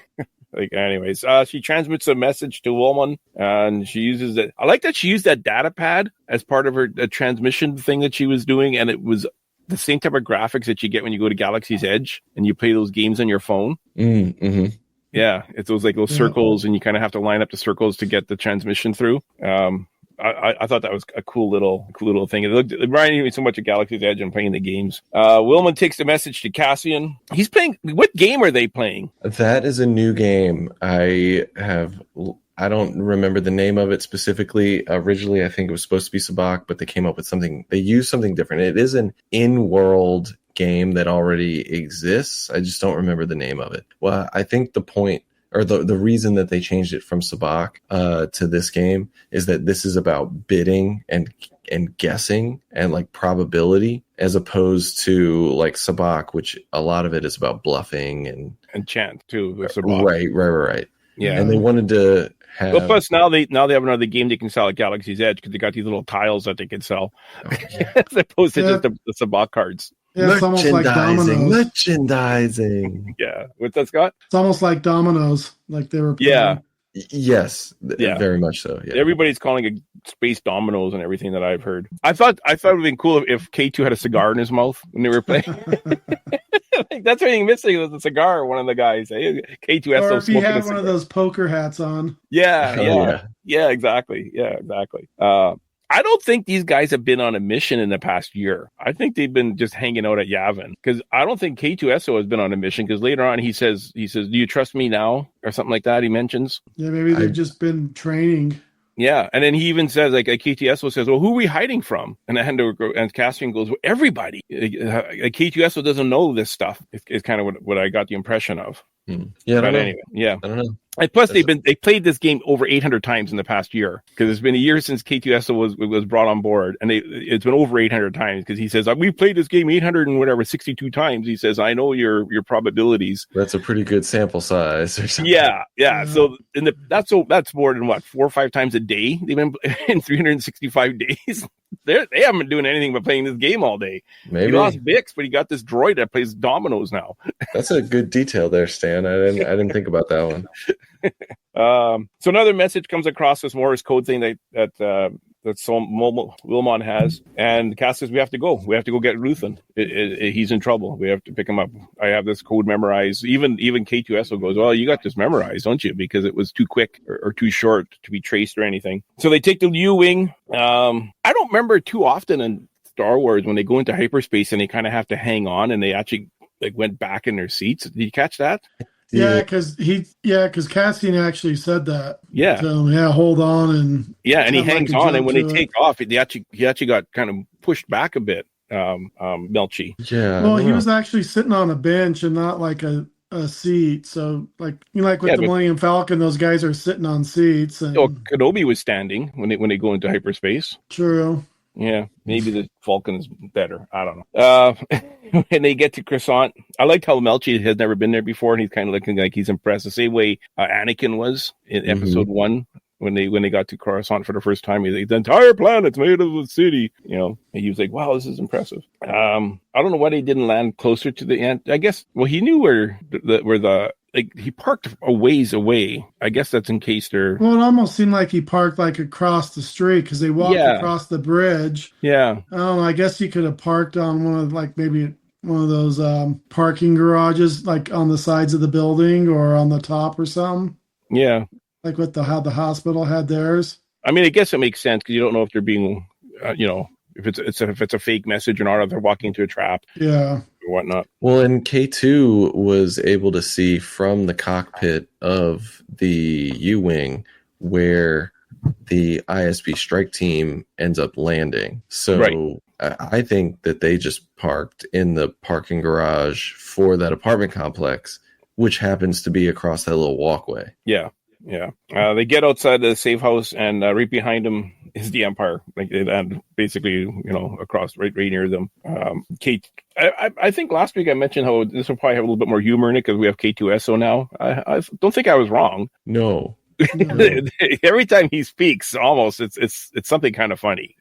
Speaker 11: Anyways, she transmits a message to Woolman, and she uses it. I like that she used that data pad as part of her transmission thing that she was doing, and it was the same type of graphics that you get when you go to Galaxy's Edge and you play those games on your phone.
Speaker 13: Mm-hmm.
Speaker 11: Yeah, it's those circles, and you kind of have to line up the circles to get the transmission through. I thought that was a cool little thing. It reminded me so much of Galaxy's Edge and playing the games. Willman takes the message to Cassian. He's playing. What game are they playing?
Speaker 13: That is a new game. I don't remember the name of it specifically. Originally, I think it was supposed to be Sabacc, but they came up with something. They used something different. It is an in-world game that already exists. I just don't remember the name of it. Well, I think the point, or the reason that they changed it from Sabacc to this game is that this is about bidding and guessing and like probability, as opposed to like Sabacc, which a lot of it is about bluffing and
Speaker 11: chance too. With Sabacc.
Speaker 13: Right.
Speaker 11: Yeah,
Speaker 13: and they wanted to have.
Speaker 11: Well, plus now they have another game they can sell at Galaxy's Edge because they got these little tiles that they can sell, as opposed to just the Sabacc cards.
Speaker 12: Yeah, it's almost like dominoes.
Speaker 13: Merchandising.
Speaker 11: Yeah, what's that, Scott?
Speaker 12: It's almost like dominoes, like they were playing.
Speaker 11: Yeah.
Speaker 13: Yes, very much so. Yeah.
Speaker 11: Everybody's calling it space dominoes and everything that I've heard. I thought it would have been cool if K2 had a cigar in his mouth when they were playing. Like, that's everything missing was a cigar. One of the guys, K2S,
Speaker 12: or if he had one of those poker hats on.
Speaker 11: Yeah, exactly. I don't think these guys have been on a mission in the past year. I think they've been just hanging out at Yavin, because I don't think K2SO has been on a mission, because later on he says, do you trust me now? Or something like that he mentions.
Speaker 12: Yeah, maybe they've just been training.
Speaker 11: Yeah, and then he even says, like, K2SO says, well, who are we hiding from? And Cassian goes, well, everybody. K2SO doesn't know this stuff. It's kind of what I got the impression of.
Speaker 13: Yeah,
Speaker 11: but anyway,
Speaker 13: I don't know.
Speaker 11: And plus, they played this game over 800 times in the past year, because it's been a year since K2SO was brought on board, and it's been over 800 times, because he says, we played this game 862 times. He says, I know your probabilities.
Speaker 13: That's a pretty good sample size or something.
Speaker 11: Yeah. So that's more than 4 or 5 times a day. They've been in 365 days. They haven't been doing anything but playing this game all day.
Speaker 13: Maybe.
Speaker 11: He lost Bix, but he got this droid that plays dominoes now.
Speaker 13: That's a good detail there, Stan. I didn't think about that one.
Speaker 11: So another message comes across this Morse code thing that Wilmot has. And Cass says, we have to go. We have to go get Luthen. He's in trouble. We have to pick him up. I have this code memorized. Even K2SO goes, well, you got this memorized, don't you? Because it was too quick or too short to be traced or anything. So they take the U-Wing. I don't remember too often in Star Wars when they go into hyperspace and they kind of have to hang on and they actually went back in their seats. Did you catch that?
Speaker 12: Yeah, because Cassian actually said that.
Speaker 11: Yeah.
Speaker 12: So, hold on and
Speaker 11: he hangs on, and when they take off, he actually got kind of pushed back a bit. Melchi.
Speaker 13: Yeah.
Speaker 12: Well, he was actually sitting on a bench and not like a seat. So with the Millennium Falcon, those guys are sitting on seats. And...
Speaker 11: Kenobi was standing when they go into hyperspace.
Speaker 12: True.
Speaker 11: Yeah, maybe the Falcon is better. I don't know. When they get to Coruscant, I liked how Melchi has never been there before, and he's kind of looking like he's impressed. The same way Anakin was in Episode 1 when they got to Coruscant for the first time. He's like, the entire planet's made of a city, and he was like, wow, this is impressive. I don't know why they didn't land closer to the end. I guess, he knew where he parked a ways away. I guess that's in case they're...
Speaker 12: Well, it almost seemed like he parked across the street because they walked across the bridge.
Speaker 11: Yeah.
Speaker 12: I don't know. I guess he could have parked on one of maybe one of those parking garages on the sides of the building or on the top or something.
Speaker 11: Yeah.
Speaker 12: Like how the hospital had theirs.
Speaker 11: I mean, I guess it makes sense because you don't know if they're being, if it's a fake message or not, or they're walking into a trap.
Speaker 12: Yeah.
Speaker 11: Or whatnot.
Speaker 13: Well, and K2 was able to see from the cockpit of the U-Wing where the ISB strike team ends up landing. So I think that they just parked in the parking garage for that apartment complex, which happens to be across that little walkway.
Speaker 11: Yeah. Yeah. They get outside the safe house, and right behind them is the Empire. They land basically, across right near them. Kate, I think last week I mentioned how this will probably have a little bit more humor in it because we have K2SO now. I don't think I was wrong.
Speaker 13: No.
Speaker 11: Every time he speaks, almost it's something kind of funny,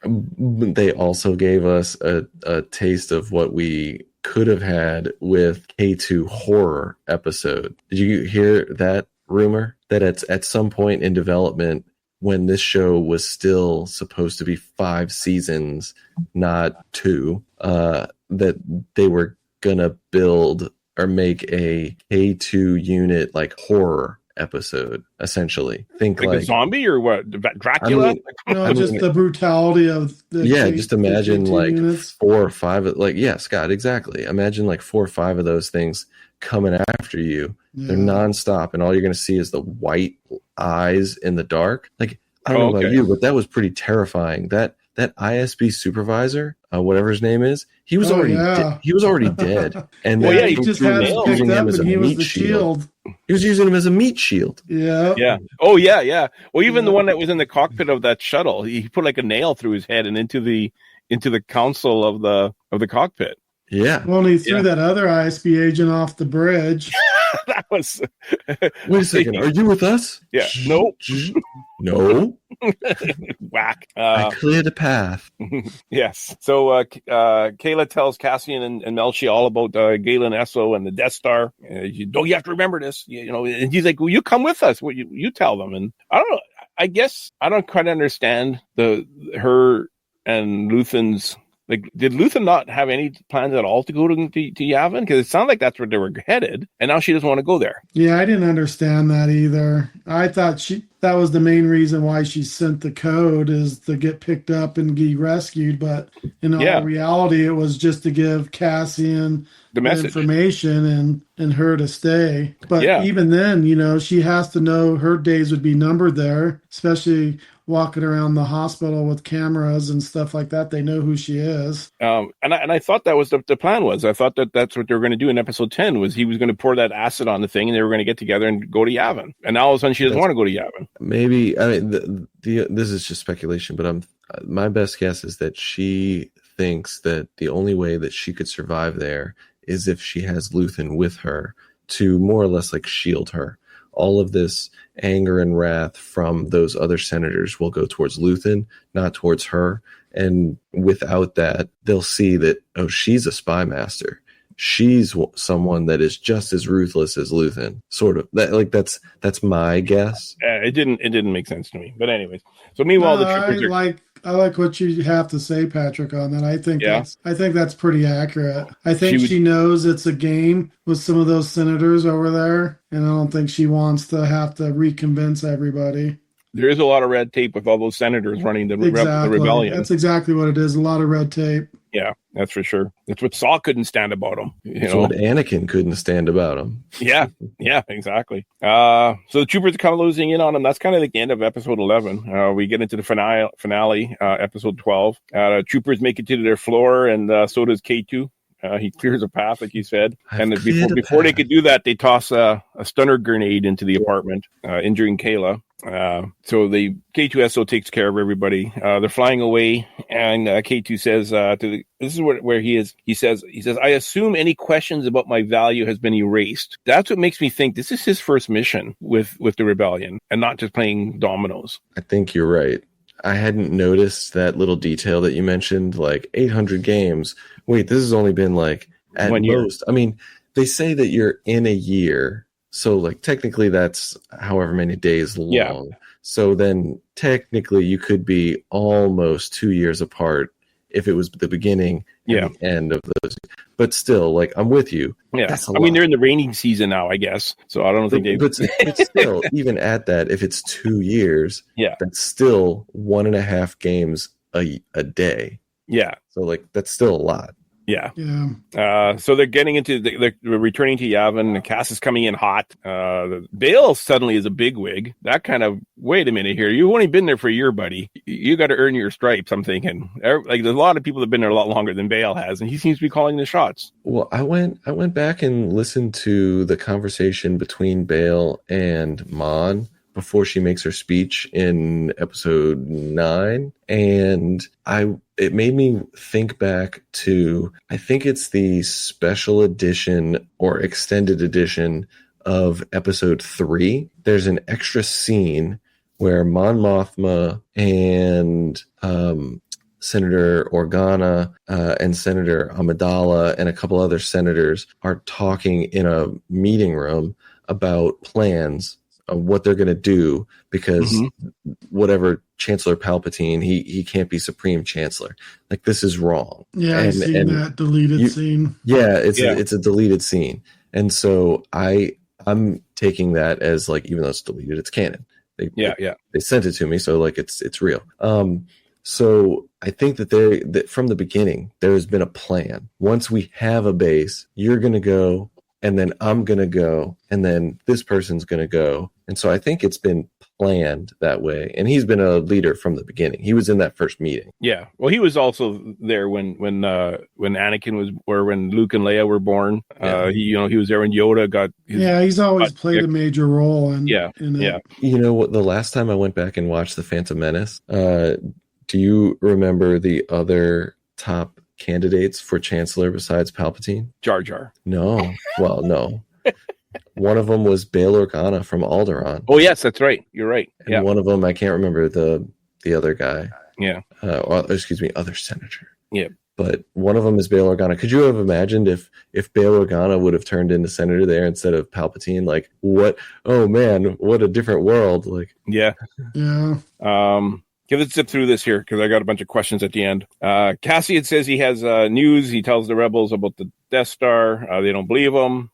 Speaker 13: They also gave us a taste of what we could have had with K2 horror episode. Did you hear that rumor that at some point in development, when this show was still supposed to be 5 seasons, not 2, that they were gonna build or make a K2 unit horror episode, essentially? Think
Speaker 11: like a zombie or what? Dracula?
Speaker 12: Just the brutality of the
Speaker 13: just imagine units. 4 or 5 Scott, exactly. Imagine 4 or 5 of those things coming after you. They're nonstop, and all you're going to see is the white eyes in the dark. I don't know about you, but that was pretty terrifying. That ISB supervisor, whatever his name is, he was already dead. And
Speaker 12: he just had using him as a meat shield.
Speaker 13: He was using him as a meat shield.
Speaker 12: Yeah.
Speaker 11: Yeah. Oh yeah, yeah. Well, even the one that was in the cockpit of that shuttle, he put a nail through his head and into the console of the cockpit.
Speaker 13: Yeah.
Speaker 12: Well, he threw that other ISB agent off the bridge.
Speaker 11: That was.
Speaker 13: Wait a second. Are you with us?
Speaker 11: Yeah. No.
Speaker 13: No.
Speaker 11: Whack.
Speaker 13: I cleared the path.
Speaker 11: Yes. So Kayla tells Cassian and Melchi all about Galen Esso and the Death Star. You have to remember this. And he's like, "Well, you come with us. Well, you tell them." And I don't know. I guess I don't quite understand her and Luthen's. Did Luthen not have any plans at all to go to Yavin? Because it sounded like that's where they were headed, and now she doesn't want to go there.
Speaker 12: Yeah, I didn't understand that either. I thought that was the main reason why she sent the code, is to get picked up and be rescued. But in all reality, it was just to give Cassian the information and her to stay. But even then, she has to know her days would be numbered there, especially walking around the hospital with cameras and stuff like that. They know who she is.
Speaker 11: And I thought that was the plan was. I thought that's what they were going to do in episode 10 was he was going to pour that acid on the thing and they were going to get together and go to Yavin. And now all of a sudden she doesn't want to go to Yavin.
Speaker 13: Maybe, I mean, this is just speculation, but my best guess is that she thinks that the only way that she could survive there is if she has Luthen with her to more or less shield her. All of this anger and wrath from those other senators will go towards Luthen, not towards her. And without that, they'll see that, she's a spy master. she's someone that is just as ruthless as Luthen. Sort of. That's my guess.
Speaker 11: It didn't make sense to me. But anyways, so meanwhile, the troopers
Speaker 12: I like what you have to say, Patrick, on that. I think that's pretty accurate. I think she knows it's a game with some of those senators over there, and I don't think she wants to have to reconvince everybody.
Speaker 11: There is a lot of red tape with all those senators running the rebellion.
Speaker 12: That's exactly what it is. A lot of red tape.
Speaker 11: Yeah, that's for sure. That's what Saul couldn't stand about him.
Speaker 13: That's what Anakin couldn't stand about him.
Speaker 11: Yeah, exactly. So the troopers are kind of losing in on him. That's kind of like the end of episode 11. We get into the finale, episode 12. Troopers make it to their floor, and so does K2. He clears a path, like you said. And before they could do that, they toss a stunner grenade into the apartment, injuring Kayla. So the K2SO takes care of everybody. They're flying away, and K2 says, this is where he is. He says, I assume any questions about my value has been erased. That's what makes me think this is his first mission with the rebellion, and not just playing dominoes.
Speaker 13: I think you're right. I hadn't noticed that little detail that you mentioned, like 800 games. Wait, this has only been like at most. I mean, they say that you're in a year. So like technically that's however many days long. Yeah. So then technically you could be almost 2 years apart if it was the beginning and the end of those. But still, like, I'm with you.
Speaker 11: Yeah. I mean, they're in the raining season now, I guess. So I don't think
Speaker 13: But still, even at that, if it's 2 years, that's still 1.5 games a day.
Speaker 11: Yeah.
Speaker 13: So, like, that's still a lot.
Speaker 11: Yeah. So they're getting they're returning to Yavin. Cass is coming in hot. Bail suddenly is a bigwig. That kind of, wait a minute here. You've only been there for a year, buddy. You got to earn your stripes, I'm thinking. Like, there's a lot of people that have been there a lot longer than Bail has, and he seems to be calling the shots.
Speaker 13: Well, I went back and listened to the conversation between Bail and Mon before she makes her speech in episode 9, and it made me think back to, I think it's the special edition or extended edition of episode 3. There's an extra scene where Mon Mothma and Senator Organa and Senator Amidala and a couple other senators are talking in a meeting room about plans of what they're going to do, because whatever Chancellor Palpatine, he can't be Supreme Chancellor. Like, this is wrong.
Speaker 12: Yeah, I've seen that deleted scene.
Speaker 13: Yeah, it's a deleted scene. And so I'm taking that as, like, even though it's deleted, it's canon. They sent it to me, so like it's real. So I think that from the beginning there has been a plan. Once we have a base, you're going to go, and then I'm going to go, and then this person's going to go. And so I think it's been planned that way. And he's been a leader from the beginning. He was in that first meeting.
Speaker 11: Yeah. Well, he was also there when Anakin was, or when Luke and Leia were born. He was there when Yoda got
Speaker 12: he's always played a major role in it.
Speaker 13: You know what, the last time I went back and watched The Phantom Menace, do you remember the other top candidates for Chancellor besides Palpatine?
Speaker 11: Jar Jar.
Speaker 13: No. Well, no. One of them was Bail Organa from Alderaan.
Speaker 11: Oh, yes, that's right. You're right.
Speaker 13: And one of them, I can't remember the other guy.
Speaker 11: Yeah.
Speaker 13: Other senator.
Speaker 11: Yeah.
Speaker 13: But one of them is Bail Organa. Could you have imagined if Bail Organa would have turned into senator there instead of Palpatine? Like, what? Oh, man, what a different world. Like,
Speaker 11: yeah. Let's zip through this here because I got a bunch of questions at the end. Cassian says he has news. He tells the rebels about the Death Star. They don't believe him.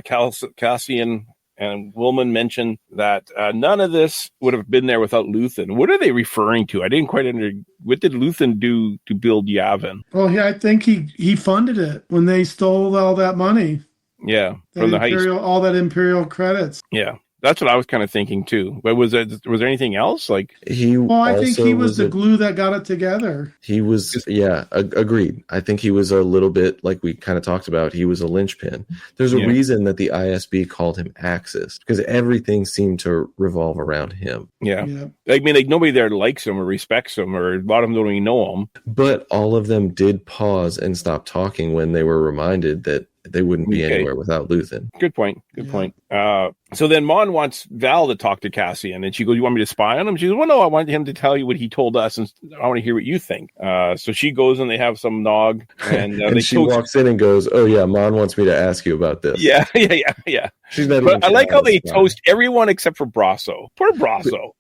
Speaker 11: Cassian and Willman mentioned that none of this would have been there without Luthen. What are they referring to? I didn't quite understand. What did Luthen do to build Yavin?
Speaker 12: Well, I think he funded it when they stole all that money.
Speaker 11: Yeah, from the heist.
Speaker 12: All that Imperial credits.
Speaker 11: Yeah. That's what I was kind of thinking too. But was there anything else? Like
Speaker 12: I think he was the glue that got it together.
Speaker 13: He was, agreed. I think he was a little bit, like we kind of talked about, he was a linchpin. There's a reason that the ISB called him Axis, because everything seemed to revolve around him.
Speaker 11: Yeah. I mean, like, nobody there likes him or respects him, or a lot of them don't even know him.
Speaker 13: But all of them did pause and stop talking when they were reminded that they wouldn't be anywhere without Luthen.
Speaker 11: Good point. So then Mon wants Val to talk to Cassian, and she goes, "You want me to spy on him?" She goes, "Well, no, I want him to tell you what he told us, and I want to hear what you think." So she goes, and they have some nog, and,
Speaker 13: and she walks in and goes, "Oh yeah, Mon wants me to ask you about this."
Speaker 11: Yeah.
Speaker 13: She's not.
Speaker 11: But I like how they toast everyone except for Brasso. Poor Brasso.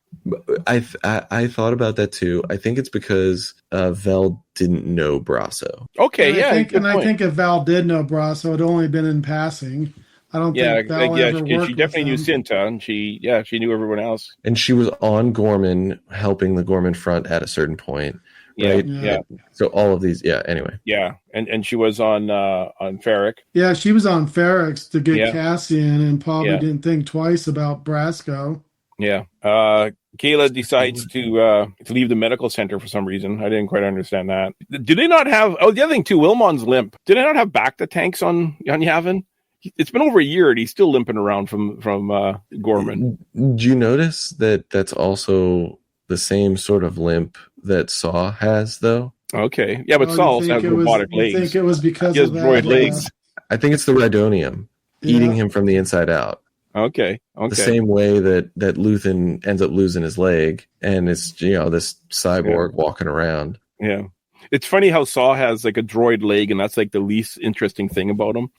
Speaker 13: I thought about that too. I think it's because Vel didn't know Brasso.
Speaker 11: Okay,
Speaker 12: I think if Val did know Brasso, it'd only been in passing. I don't think Val ever worked
Speaker 11: she definitely
Speaker 12: with
Speaker 11: knew
Speaker 12: him.
Speaker 11: Cinta, and she knew everyone else.
Speaker 13: And she was on Gorman, helping the Gorman front at a certain point, right?
Speaker 11: Yeah.
Speaker 13: So all of these, anyway.
Speaker 11: Yeah, and she was on Ferric.
Speaker 12: Yeah, she was on Ferrix to get Cassian, and probably didn't think twice about Brasco.
Speaker 11: Yeah. Kayla decides to leave the medical center for some reason. I didn't quite understand that. Do they not have... Oh, the other thing too, Wilmon's limp. Do they not have Bacta tanks on Yavin? It's been over a year and he's still limping around from Gorman.
Speaker 13: Do you notice that that's also the same sort of limp that Saw has, though?
Speaker 11: Okay. Yeah, but Saw also has robotic legs.
Speaker 12: I think it was because
Speaker 11: he has
Speaker 12: of that.
Speaker 11: droid legs.
Speaker 13: I think it's the Rhydonium eating him from the inside out.
Speaker 11: Okay.
Speaker 13: The same way that Luthen ends up losing his leg, and it's this cyborg walking around.
Speaker 11: Yeah, it's funny how Saw has like a droid leg, and that's like the least interesting thing about him.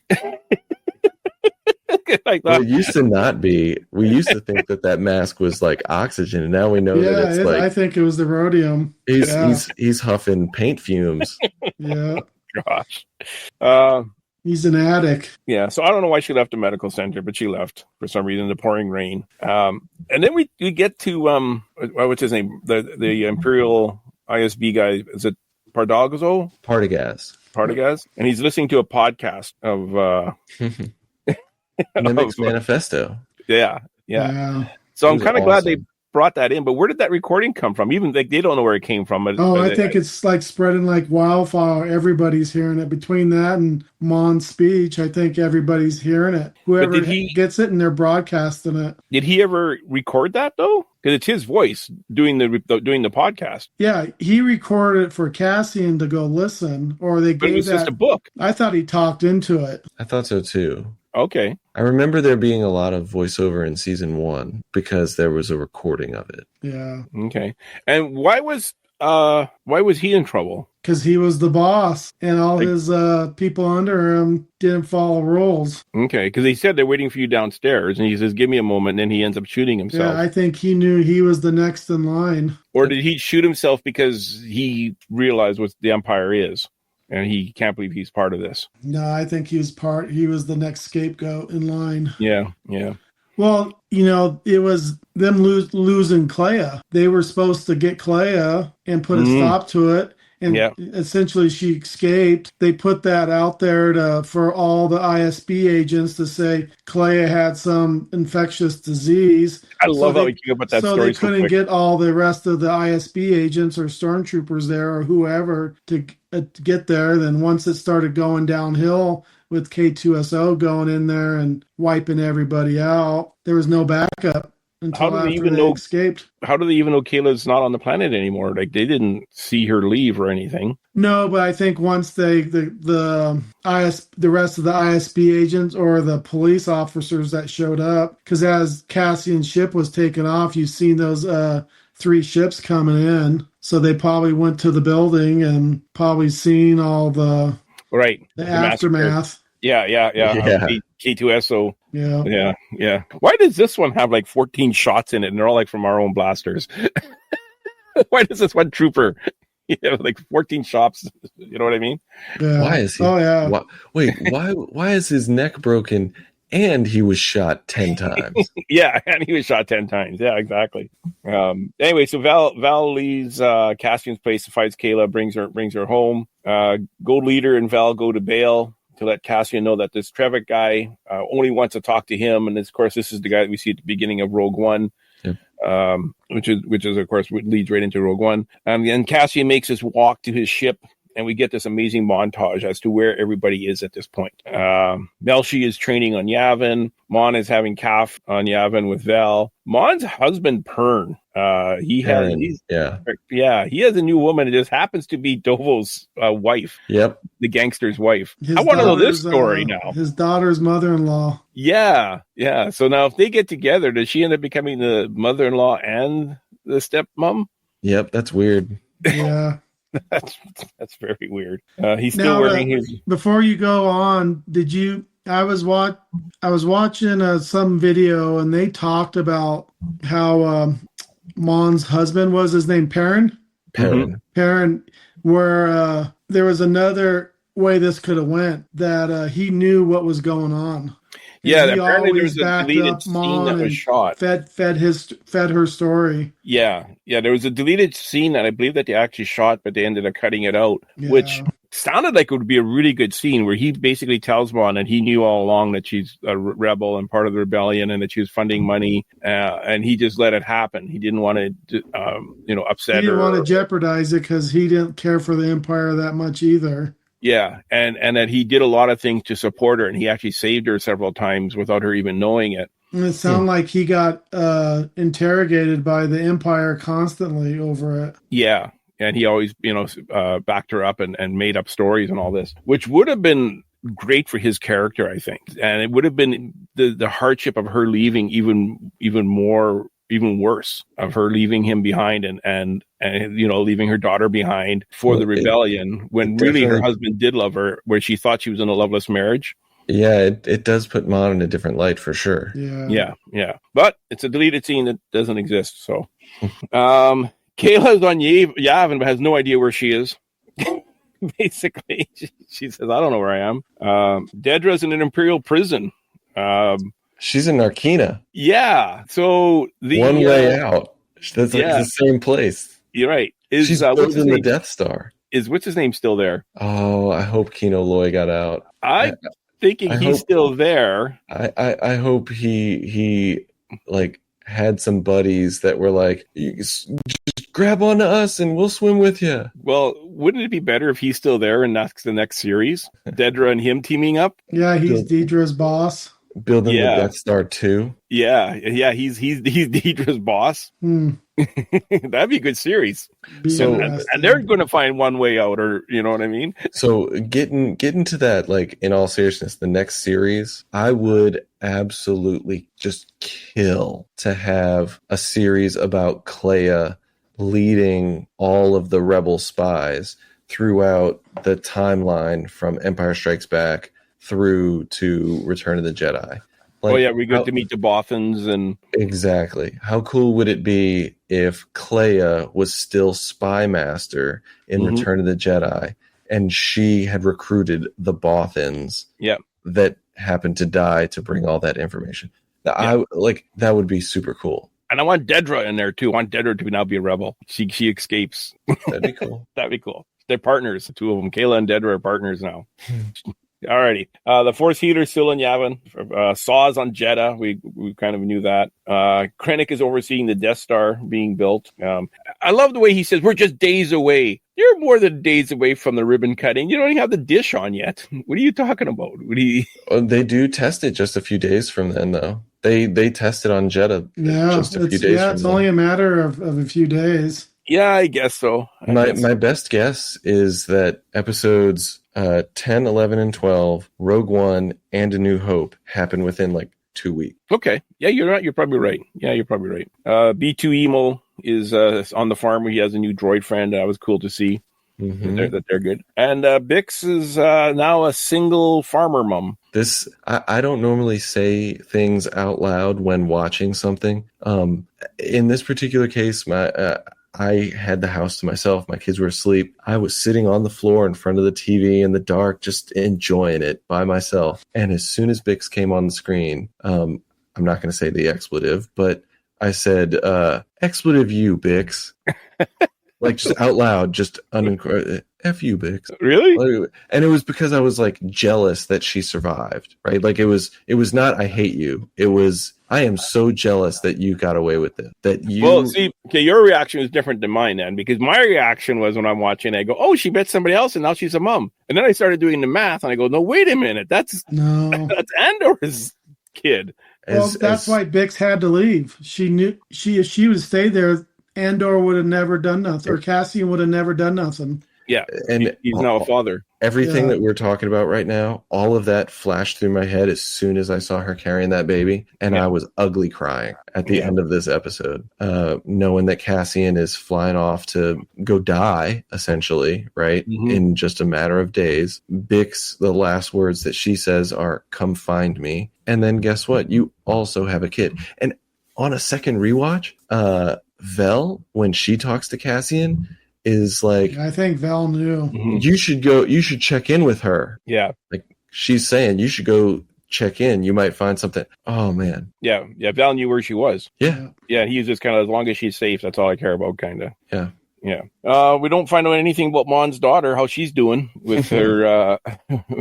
Speaker 13: Well, it used to not be. We used to think that mask was like oxygen, and now we know that it's like.
Speaker 12: I think it was the rhodium.
Speaker 13: He's huffing paint fumes.
Speaker 12: Yeah.
Speaker 11: Gosh.
Speaker 12: He's an addict.
Speaker 11: Yeah, so I don't know why she left the medical center, but she left for some reason. The pouring rain, and then we get to what's his name? The Imperial ISB guy. Is it Pardagazzo? Partagaz, and he's listening to a podcast of
Speaker 13: Mimics Manifesto.
Speaker 11: Yeah. So I'm kind of glad they brought that in, but where did that recording come from? Even like they don't know where it came from.
Speaker 12: I think it's like spreading like wildfire. Everybody's hearing it. Between that and Mon's speech, I think everybody's hearing it. Whoever gets it, and they're broadcasting it.
Speaker 11: Did he ever record that though? Because it's his voice doing the podcast.
Speaker 12: Yeah, he recorded it for Cassian to go listen, or they gave
Speaker 11: it was just a book.
Speaker 12: I thought he talked into it.
Speaker 13: I thought so too.
Speaker 11: Okay.
Speaker 13: I remember there being a lot of voiceover in season 1 because there was a recording of it.
Speaker 12: Yeah.
Speaker 11: Okay. And why was he in trouble?
Speaker 12: Because he was the boss, and all his people under him didn't follow rules.
Speaker 11: Okay, because he said they're waiting for you downstairs, and he says, "Give me a moment," and then he ends up shooting himself.
Speaker 12: Yeah, I think he knew he was the next in line.
Speaker 11: Or did he shoot himself because he realized what the Empire is? And he can't believe he's part of this.
Speaker 12: No, I think he was the next scapegoat in line.
Speaker 11: Yeah.
Speaker 12: Well, it was them losing Clea. They were supposed to get Clea and put a stop to it. And essentially she escaped. They put that out there for all the ISB agents to say Clea had some infectious disease.
Speaker 11: I love how you came up with that story.
Speaker 12: So they couldn't get all the rest of the ISB agents or stormtroopers there or whoever to get there. Then once it started going downhill with K2SO going in there and wiping everybody out, there was no backup. How do they even know escaped?
Speaker 11: How do they even know Kayla's not on the planet anymore? Like they didn't see her leave or anything.
Speaker 12: No, but I think once the rest of the ISB agents or the police officers that showed up, because as Cassian's ship was taking off, you've seen those 3 ships coming in, so they probably went to the building and probably seen all the aftermath.
Speaker 11: Yeah. K2SO.
Speaker 12: Yeah.
Speaker 11: Why does this one have like 14 shots in it and they're all like from our own blasters? Why does this one trooper have like 14 shots? You know what I mean?
Speaker 12: Yeah.
Speaker 13: Why is he?
Speaker 12: Oh yeah.
Speaker 13: Why is his neck broken and he was shot 10 times?
Speaker 11: Yeah, and he was shot 10 times. Yeah, exactly. Anyway, so Val leaves Cassian's place, fights Kayla, brings her home. Gold Leader and Val go to Bail to let Cassian know that this Trevick guy only wants to talk to him, and of course, this is the guy that we see at the beginning of Rogue One, which is of course what leads right into Rogue One. And Cassian makes his walk to his ship, and we get this amazing montage as to where everybody is at this point. Melshi is training on Yavin. Mon is having calf on Yavin with Vel. Mon's husband Pern, he has a new woman. It just happens to be Dovo's wife.
Speaker 13: Yep,
Speaker 11: the gangster's wife. I want to know this story now.
Speaker 12: His daughter's mother-in-law.
Speaker 11: Yeah. So now, if they get together, does she end up becoming the mother-in-law and the stepmom?
Speaker 13: Yep, that's weird.
Speaker 12: Yeah.
Speaker 11: That's very weird. He's still wearing his.
Speaker 12: Before you go on, did you? I was watching some video, and they talked about how Mon's husband was his name Perrin. Perrin, where there was another way this could have went, that he knew what was going on.
Speaker 11: Yeah, apparently there was a deleted scene that was shot.
Speaker 12: Fed her story.
Speaker 11: Yeah, there was a deleted scene that I believe that they actually shot, but they ended up cutting it out, which sounded like it would be a really good scene, where he basically tells Mon that he knew all along that she's a rebel and part of the rebellion, and that she was funding money, and he just let it happen. He didn't want to, upset her.
Speaker 12: He didn't want to jeopardize it because he didn't care for the Empire that much either.
Speaker 11: Yeah, and that he did a lot of things to support her, and he actually saved her several times without her even knowing it.
Speaker 12: And it sounded like he got interrogated by the Empire constantly over it.
Speaker 11: Yeah, and he always, backed her up and made up stories and all this, which would have been great for his character, I think. And it would have been the hardship of her leaving even worse, of her leaving him behind and leaving her daughter behind for the rebellion, when really her husband did love her, where she thought she was in a loveless marriage.
Speaker 13: Yeah, it does put Mon in a different light for sure.
Speaker 11: Yeah. But it's a deleted scene that doesn't exist. So, Kayla's on Yavin, but has no idea where she is. Basically, she says, "I don't know where I am." Dedra's in an Imperial prison.
Speaker 13: She's in Narkina.
Speaker 11: Yeah. So the
Speaker 13: one way out. That's like the same place.
Speaker 11: You're right.
Speaker 13: She's building the Death Star.
Speaker 11: Is what's his name still there?
Speaker 13: Oh, I hope Kino Loy got out.
Speaker 11: I'm thinking he's still there.
Speaker 13: I hope he like had some buddies that were like, just grab onto us and we'll swim with you.
Speaker 11: Well, wouldn't it be better if he's still there and that's the next series? Dedra and him teaming up?
Speaker 12: Yeah, he's Dedra's boss.
Speaker 13: Building the Death Star 2.
Speaker 11: Yeah, he's Dedra's boss. That'd be a good series. And they're going to find one way out, or you know what I mean?
Speaker 13: So getting to that, like, in all seriousness, the next series, I would absolutely just kill to have a series about Clea leading all of the rebel spies throughout the timeline from Empire Strikes Back through to Return of the Jedi.
Speaker 11: Like, we got to meet the Bothans and
Speaker 13: exactly. How cool would it be if Clea was still spy master in Return of the Jedi, and she had recruited the Bothans that happened to die to bring all that information? That would be super cool.
Speaker 11: And I want Dedra in there too. I want Dedra to now be a rebel. She escapes.
Speaker 13: That'd be cool.
Speaker 11: That'd be cool. They're partners, the two of them. Kayla and Dedra are partners now. Alrighty. The Force Healer's still in Yavin. Saw's on Jeddah. We kind of knew that. Krennic is overseeing the Death Star being built. I love the way he says, we're just days away. You're more than days away from the ribbon cutting. You don't even have the dish on yet. What are you talking about?
Speaker 13: They do test it just a few days from then, though. They test it on Jeddah just a few days from
Speaker 12: it's
Speaker 13: then.
Speaker 12: only a matter of a few days.
Speaker 11: Yeah, I guess so.
Speaker 13: My best guess is that episodes 10, 11, and 12, Rogue One, and A New Hope happen within like 2 weeks.
Speaker 11: Okay. Yeah, you're right. You're probably right. B2 Emo is on the farm where he has a new droid friend. That was cool to see that they're good. And Bix is now a single farmer mom.
Speaker 13: This I don't normally say things out loud when watching something. In this particular case, I had the house to myself. My kids were asleep. I was sitting on the floor in front of the TV in the dark, just enjoying it by myself. And as soon as Bix came on the screen, I'm not going to say the expletive, but I said, expletive you, Bix. like just out loud, just F you, Bix.
Speaker 11: Really?
Speaker 13: And it was because I was like jealous that she survived, right? Like it was not I hate you. It was I am so jealous that you got away with it. That you
Speaker 11: Well, see, okay, your reaction was different than mine then, because my reaction was when I'm watching, I go, "Oh, she met somebody else, and now she's a mom." And then I started doing the math, and I go, "No, wait a minute, that's Andor's kid."
Speaker 12: Well, that's why Bix had to leave. She knew if she would stay there, Andor would have never done nothing, or Cassian would have never done nothing.
Speaker 11: Yeah, and he's now a father.
Speaker 13: Everything that we're talking about right now, all of that flashed through my head as soon as I saw her carrying that baby, and I was ugly crying at the end of this episode, knowing that Cassian is flying off to go die, essentially, right, in just a matter of days. Bix, the last words that she says are, "Come find me," and then guess what? You also have a kid. And on a second rewatch, Vel, when she talks to Cassian, is like,
Speaker 12: I think Val knew.
Speaker 13: You should check in with her.
Speaker 11: Yeah.
Speaker 13: Like she's saying you should go check in. You might find something. Oh man.
Speaker 11: Yeah. Val knew where she was.
Speaker 13: Yeah.
Speaker 11: Yeah. He was just kind of, as long as she's safe, that's all I care about, kind of.
Speaker 13: Yeah.
Speaker 11: Yeah. We don't find out anything about Mon's daughter, how she's doing with her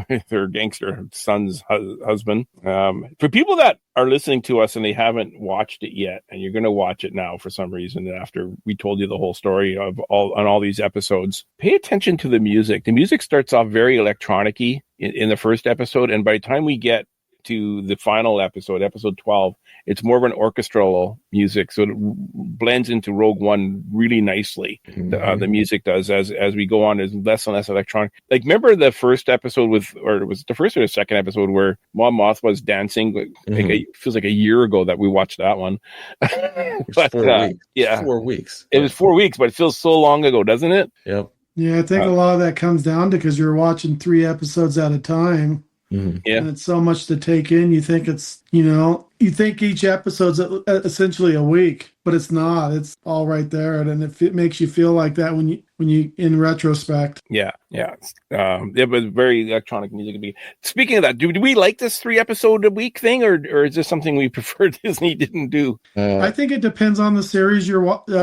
Speaker 11: with her gangster son's husband. For people that are listening to us and they haven't watched it yet, and you're going to watch it now for some reason after we told you the whole story of all these episodes, pay attention to the music. The music starts off very electronic-y in the first episode, and by the time we get to the final episode 12, it's more of an orchestral music, so it blends into Rogue One really nicely. The music does as we go on. There's less and less electronic. Like, remember the first episode or was it the first or the second episode where Mon Mothma's dancing? Like it feels like a year ago that we watched that one.
Speaker 13: But 4 weeks.
Speaker 11: Yeah,
Speaker 13: 4 weeks.
Speaker 11: It was 4 weeks, but it feels so long ago, doesn't it?
Speaker 13: Yep.
Speaker 12: Yeah, I think a lot of that comes down to because you're watching 3 episodes at a time.
Speaker 11: Yeah,
Speaker 12: and it's so much to take in. You think it's, you think each episode's essentially a week, but it's not. It's all right there, and it makes you feel like that when you in retrospect.
Speaker 11: Yeah. It was very electronic music. Speaking of that, do we like this 3 episode a week thing, or is this something we prefer Disney didn't do?
Speaker 12: I think it depends on the series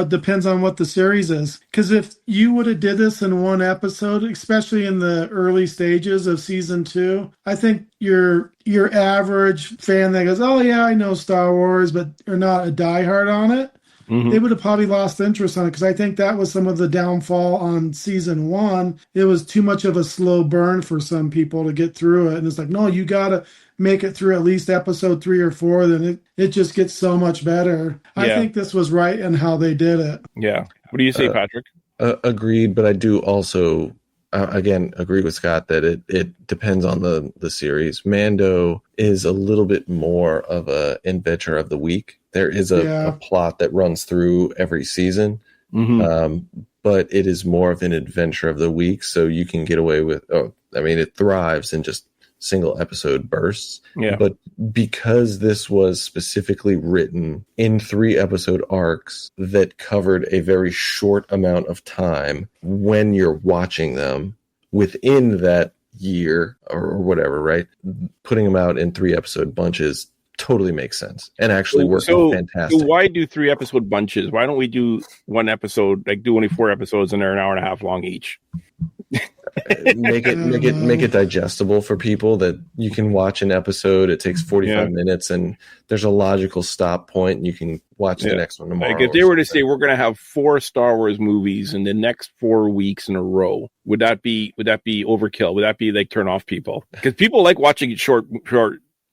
Speaker 12: depends on what the series is. Because if you would have did this in 1 episode, especially in the early stages of season 2, I think your average fan that goes, "Oh yeah, I know Star Wars," but are not a diehard on it, they would have probably lost interest on it, because I think that was some of the downfall on season 1. It was too much of a slow burn for some people to get through it, and it's like, no, you gotta make it through at least episode 3 or 4, then it just gets so much better. I think this was right in how they did it.
Speaker 11: Yeah. What do you say, Patrick?
Speaker 13: Agreed, but I do also again agree with Scott that it depends on the series. Mando is a little bit more of a adventure of the week. There is a plot that runs through every season, but it is more of an adventure of the week, so you can get away with, it thrives in just single episode bursts.
Speaker 11: Yeah.
Speaker 13: But because this was specifically written in 3 episode arcs that covered a very short amount of time when you're watching them within that year or whatever, right? Putting them out in 3 episode bunches totally makes sense and actually works fantastic.
Speaker 11: So why do 3 episode bunches? Why don't we do 1 episode, like do only 4 episodes and they're an hour and a half long each?
Speaker 13: make it digestible for people, that you can watch an episode. It takes 45 minutes and there's a logical stop point and you can watch the next one tomorrow.
Speaker 11: Like if they were to say we're going to have 4 Star Wars movies in the next 4 weeks in a row, would that be overkill? Would that be like turn off people? Because people like watching short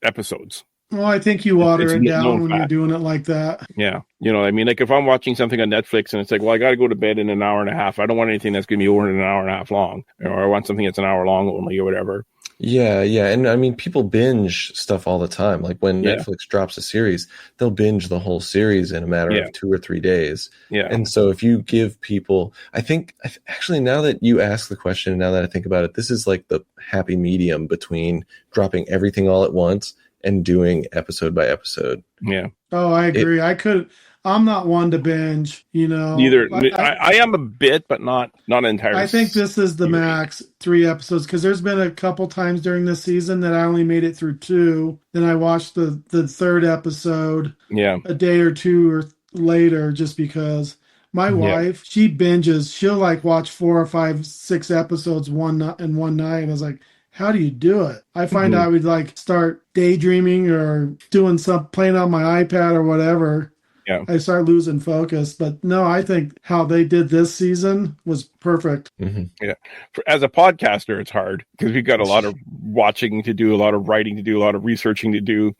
Speaker 11: episodes.
Speaker 12: Well, I think you water it down when you're doing it like that.
Speaker 11: Yeah. You know what I mean? Like if I'm watching something on Netflix and it's like, well, I got to go to bed in an hour and a half. I don't want anything that's going to be over an hour and a half long. Or I want something that's an hour long only or whatever.
Speaker 13: Yeah. And I mean, people binge stuff all the time. Like when Netflix drops a series, they'll binge the whole series in a matter of 2 or 3 days.
Speaker 11: Yeah.
Speaker 13: And so if you give people, I think actually now that you ask the question, now that I think about it, this is like the happy medium between dropping everything all at once and doing episode by episode.
Speaker 11: Yeah.
Speaker 12: Oh, I agree. I'm not one to binge,
Speaker 11: Neither. I am a bit, but not entirely.
Speaker 12: I think this is the max 3 episodes, because there's been a couple times during this season that I only made it through 2. Then I watched the 3rd episode a day or 2 or later, just because My wife, she binges. She'll like watch 4 or 5, 6 episodes in one night. I was like, how do you do it? I find I would like start daydreaming or doing playing on my iPad or whatever.
Speaker 11: Yeah.
Speaker 12: I start losing focus. But no, I think how they did this season was perfect.
Speaker 11: Yeah. As a podcaster, it's hard because we've got a lot of watching to do, a lot of writing to do, a lot of researching to do,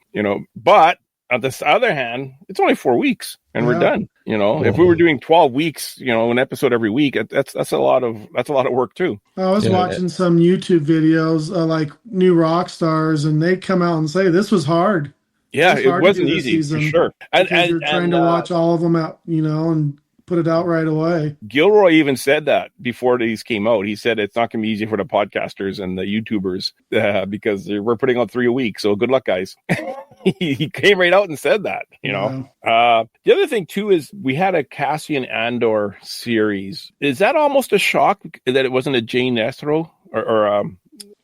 Speaker 11: but on the other hand, it's only 4 weeks and we're done. If we were doing 12 weeks, an episode every week, that's a lot of work too.
Speaker 12: I was watching some YouTube videos like new rock stars, and they come out and say this was hard.
Speaker 11: Yeah, it wasn't easy for sure.
Speaker 12: And you're trying to watch all of them out, and put it out right away.
Speaker 11: Gilroy even said that before these came out. He said it's not going to be easy for the podcasters and the YouTubers because we're putting out 3 a week. So good luck, guys. He came right out and said that, The other thing, too, is we had a Cassian Andor series. Is that almost a shock that it wasn't a Jane Erso or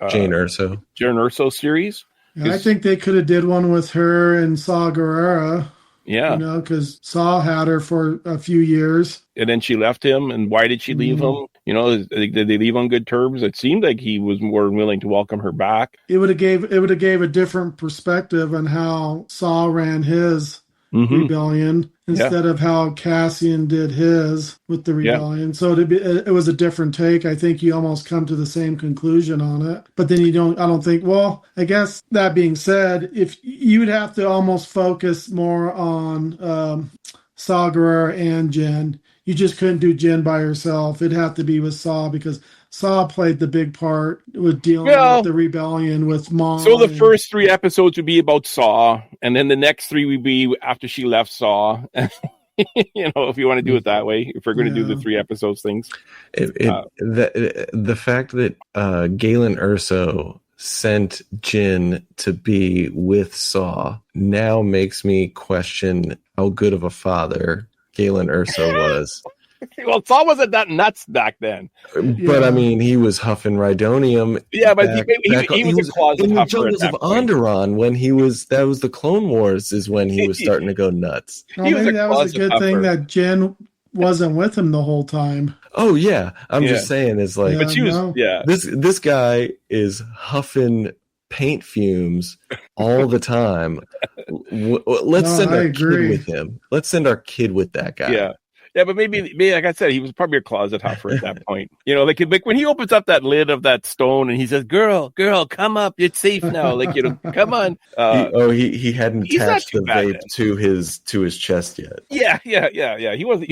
Speaker 13: Jane Erso?
Speaker 11: Jane Erso series?
Speaker 12: Yeah, I think they could have did one with her and Saw Gerrera.
Speaker 11: Yeah.
Speaker 12: Because Saw had her for a few years.
Speaker 11: And then she left him. And why did she leave him? Did they leave on good terms? It seemed like he was more willing to welcome her back.
Speaker 12: It would have gave a different perspective on how Saw ran his rebellion instead of how Cassian did his with the rebellion. So it was a different take. I think you almost come to the same conclusion on it. But then I don't think, well, I guess that being said, if you would have to almost focus more on Saw Gerrera and Jen. You just couldn't do Jen by herself. It'd have to be with Saw because Saw played the big part with dealing with the rebellion with Mom.
Speaker 11: So the first 3 episodes would be about Saw, and then the next 3 would be after she left Saw. If you want to do it that way, if we're going to do the 3 episodes things.
Speaker 13: The fact that Galen Erso sent Jin to be with Saw now makes me question how good of a father Galen Erso was.
Speaker 11: Well, Saw wasn't that nuts back then.
Speaker 13: But I mean, he was huffing Rhydonium.
Speaker 11: Yeah, but he was a closet
Speaker 13: in the
Speaker 11: huffer
Speaker 13: jungles of Onderon when that was the Clone Wars is when he was starting to go nuts.
Speaker 12: Well, maybe that was a good thing that Jen wasn't with him the whole time.
Speaker 13: Oh yeah, I'm just saying it's like,
Speaker 11: but she was
Speaker 13: this guy is huffing paint fumes all the time. Let's send our kid with him. Let's send our kid with that guy.
Speaker 11: Yeah, but maybe like I said, he was probably a closet huffer at that point. Like when he opens up that lid of that stone and he says, "Girl, come up, it's safe now." Come on.
Speaker 13: He hadn't attached the vape to his chest yet.
Speaker 11: Yeah. He wasn't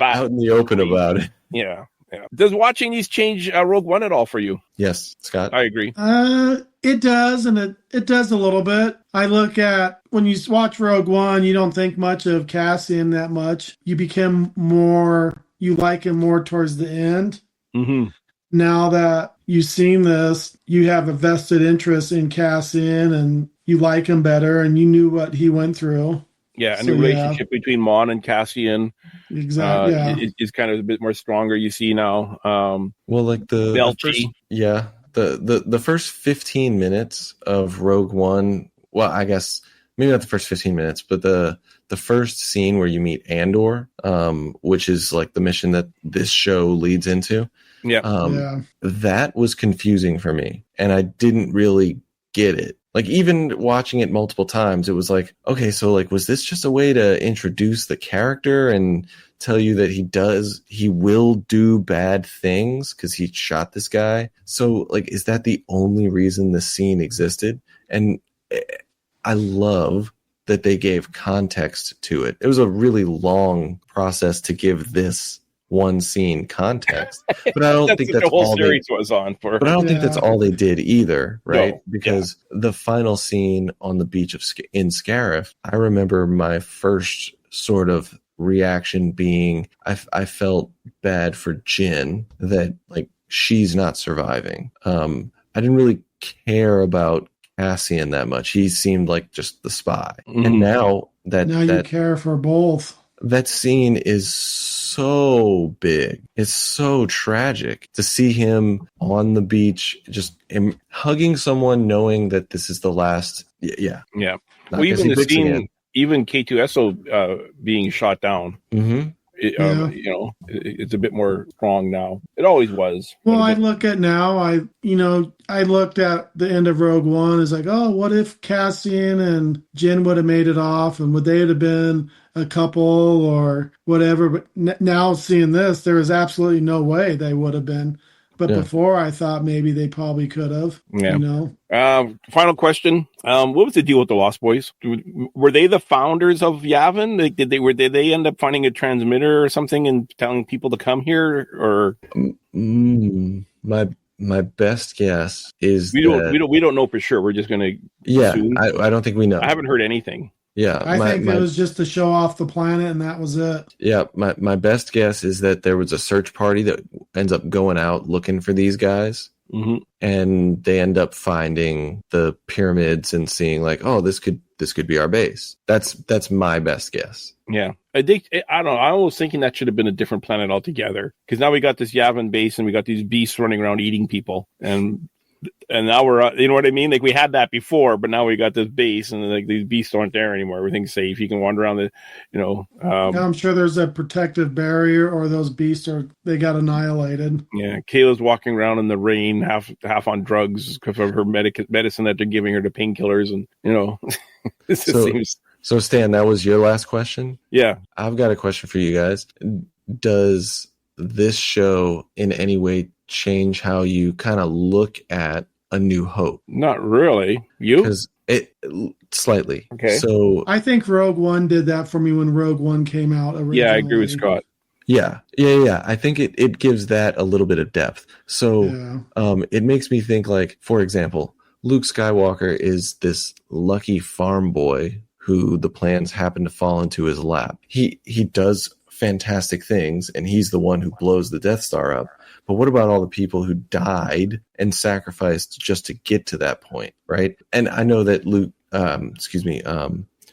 Speaker 13: out in the open about it.
Speaker 11: Yeah. Does watching these change Rogue One at all for you?
Speaker 13: Yes, Scott.
Speaker 11: I agree.
Speaker 12: It does, and it does a little bit. I look at when you watch Rogue One, you don't think much of Cassian that much. You you like him more towards the end.
Speaker 11: Mm-hmm.
Speaker 12: Now that you've seen this, you have a vested interest in Cassian, and you like him better, and you knew what he went through.
Speaker 11: Yeah, and the relationship between Mon and Cassian
Speaker 12: exactly
Speaker 11: is kind of a bit more stronger. You see now.
Speaker 13: Well, like the first 15 minutes of Rogue One. Well, I guess maybe not the first 15 minutes, but the first scene where you meet Andor, which is like the mission that this show leads into. That was confusing for me, and I didn't really get it. Like, even watching it multiple times, it was like, okay, so like, was this just a way to introduce the character and tell you that he will do bad things because he shot this guy? So like, is that the only reason the scene existed? And I love that they gave context to it. It was a really long process to give this one scene context, but I don't think that's
Speaker 11: the whole
Speaker 13: all
Speaker 11: series was on for.
Speaker 13: But I don't think that's all they did either, right? No, because the final scene on the beach in Scarif, I remember my first sort of reaction being, I felt bad for Jin that like she's not surviving. I didn't really care about Cassian that much. He seemed like just the spy, and now
Speaker 12: you care for both.
Speaker 13: That scene is so big. It's so tragic to see him on the beach, just hugging someone, knowing that this is the last. Yeah.
Speaker 11: Well, even the scene, even K2SO being shot down.
Speaker 13: Mm-hmm.
Speaker 11: It's a bit more strong now. It always was.
Speaker 12: Well, I look at now, I looked at the end of Rogue One as like, oh, what if Cassian and Jyn would have made it off, and would they have been a couple or whatever? But now seeing this, there is absolutely no way they would have been. But before, I thought maybe they probably could have.
Speaker 11: Yeah. Final question: what was the deal with the Lost Boys? Were they the founders of Yavin? Like, did they end up finding a transmitter or something and telling people to come here? Or
Speaker 13: my best guess is
Speaker 11: we don't know for sure. We're just going to assume.
Speaker 13: I don't think we know.
Speaker 11: I haven't heard anything.
Speaker 13: Yeah,
Speaker 12: I think it was just to show off the planet, and that was it.
Speaker 13: Yeah, my best guess is that there was a search party that ends up going out looking for these guys, and they end up finding the pyramids and seeing like, oh, this could be our base. That's my best guess.
Speaker 11: Yeah, I don't know. I was thinking that should have been a different planet altogether, because now we got this Yavin base and we got these beasts running around eating people, and now we're, you know what I mean? Like, we had that before, but now we got this base, and like these beasts aren't there anymore. Everything's safe. You can wander around
Speaker 12: I'm sure there's a protective barrier, or those beasts they got annihilated.
Speaker 11: Yeah, Kayla's walking around in the rain, half on drugs because of her medicine that they're giving her, to painkillers, and this seems.
Speaker 13: So Stan, that was your last question?
Speaker 11: Yeah,
Speaker 13: I've got a question for you guys. Does this show in any way change how you kind of look at A New Hope?
Speaker 11: Not really. You?
Speaker 13: Because it slightly.
Speaker 11: Okay.
Speaker 13: So
Speaker 12: I think Rogue One did that for me when Rogue One came out originally.
Speaker 11: Yeah, I agree with Scott.
Speaker 13: Yeah. I think it gives that a little bit of depth. So it makes me think, like, for example, Luke Skywalker is this lucky farm boy who the plans happen to fall into his lap. He does fantastic things, and he's the one who blows the Death Star up. But what about all the people who died and sacrificed just to get to that point, right? And I know that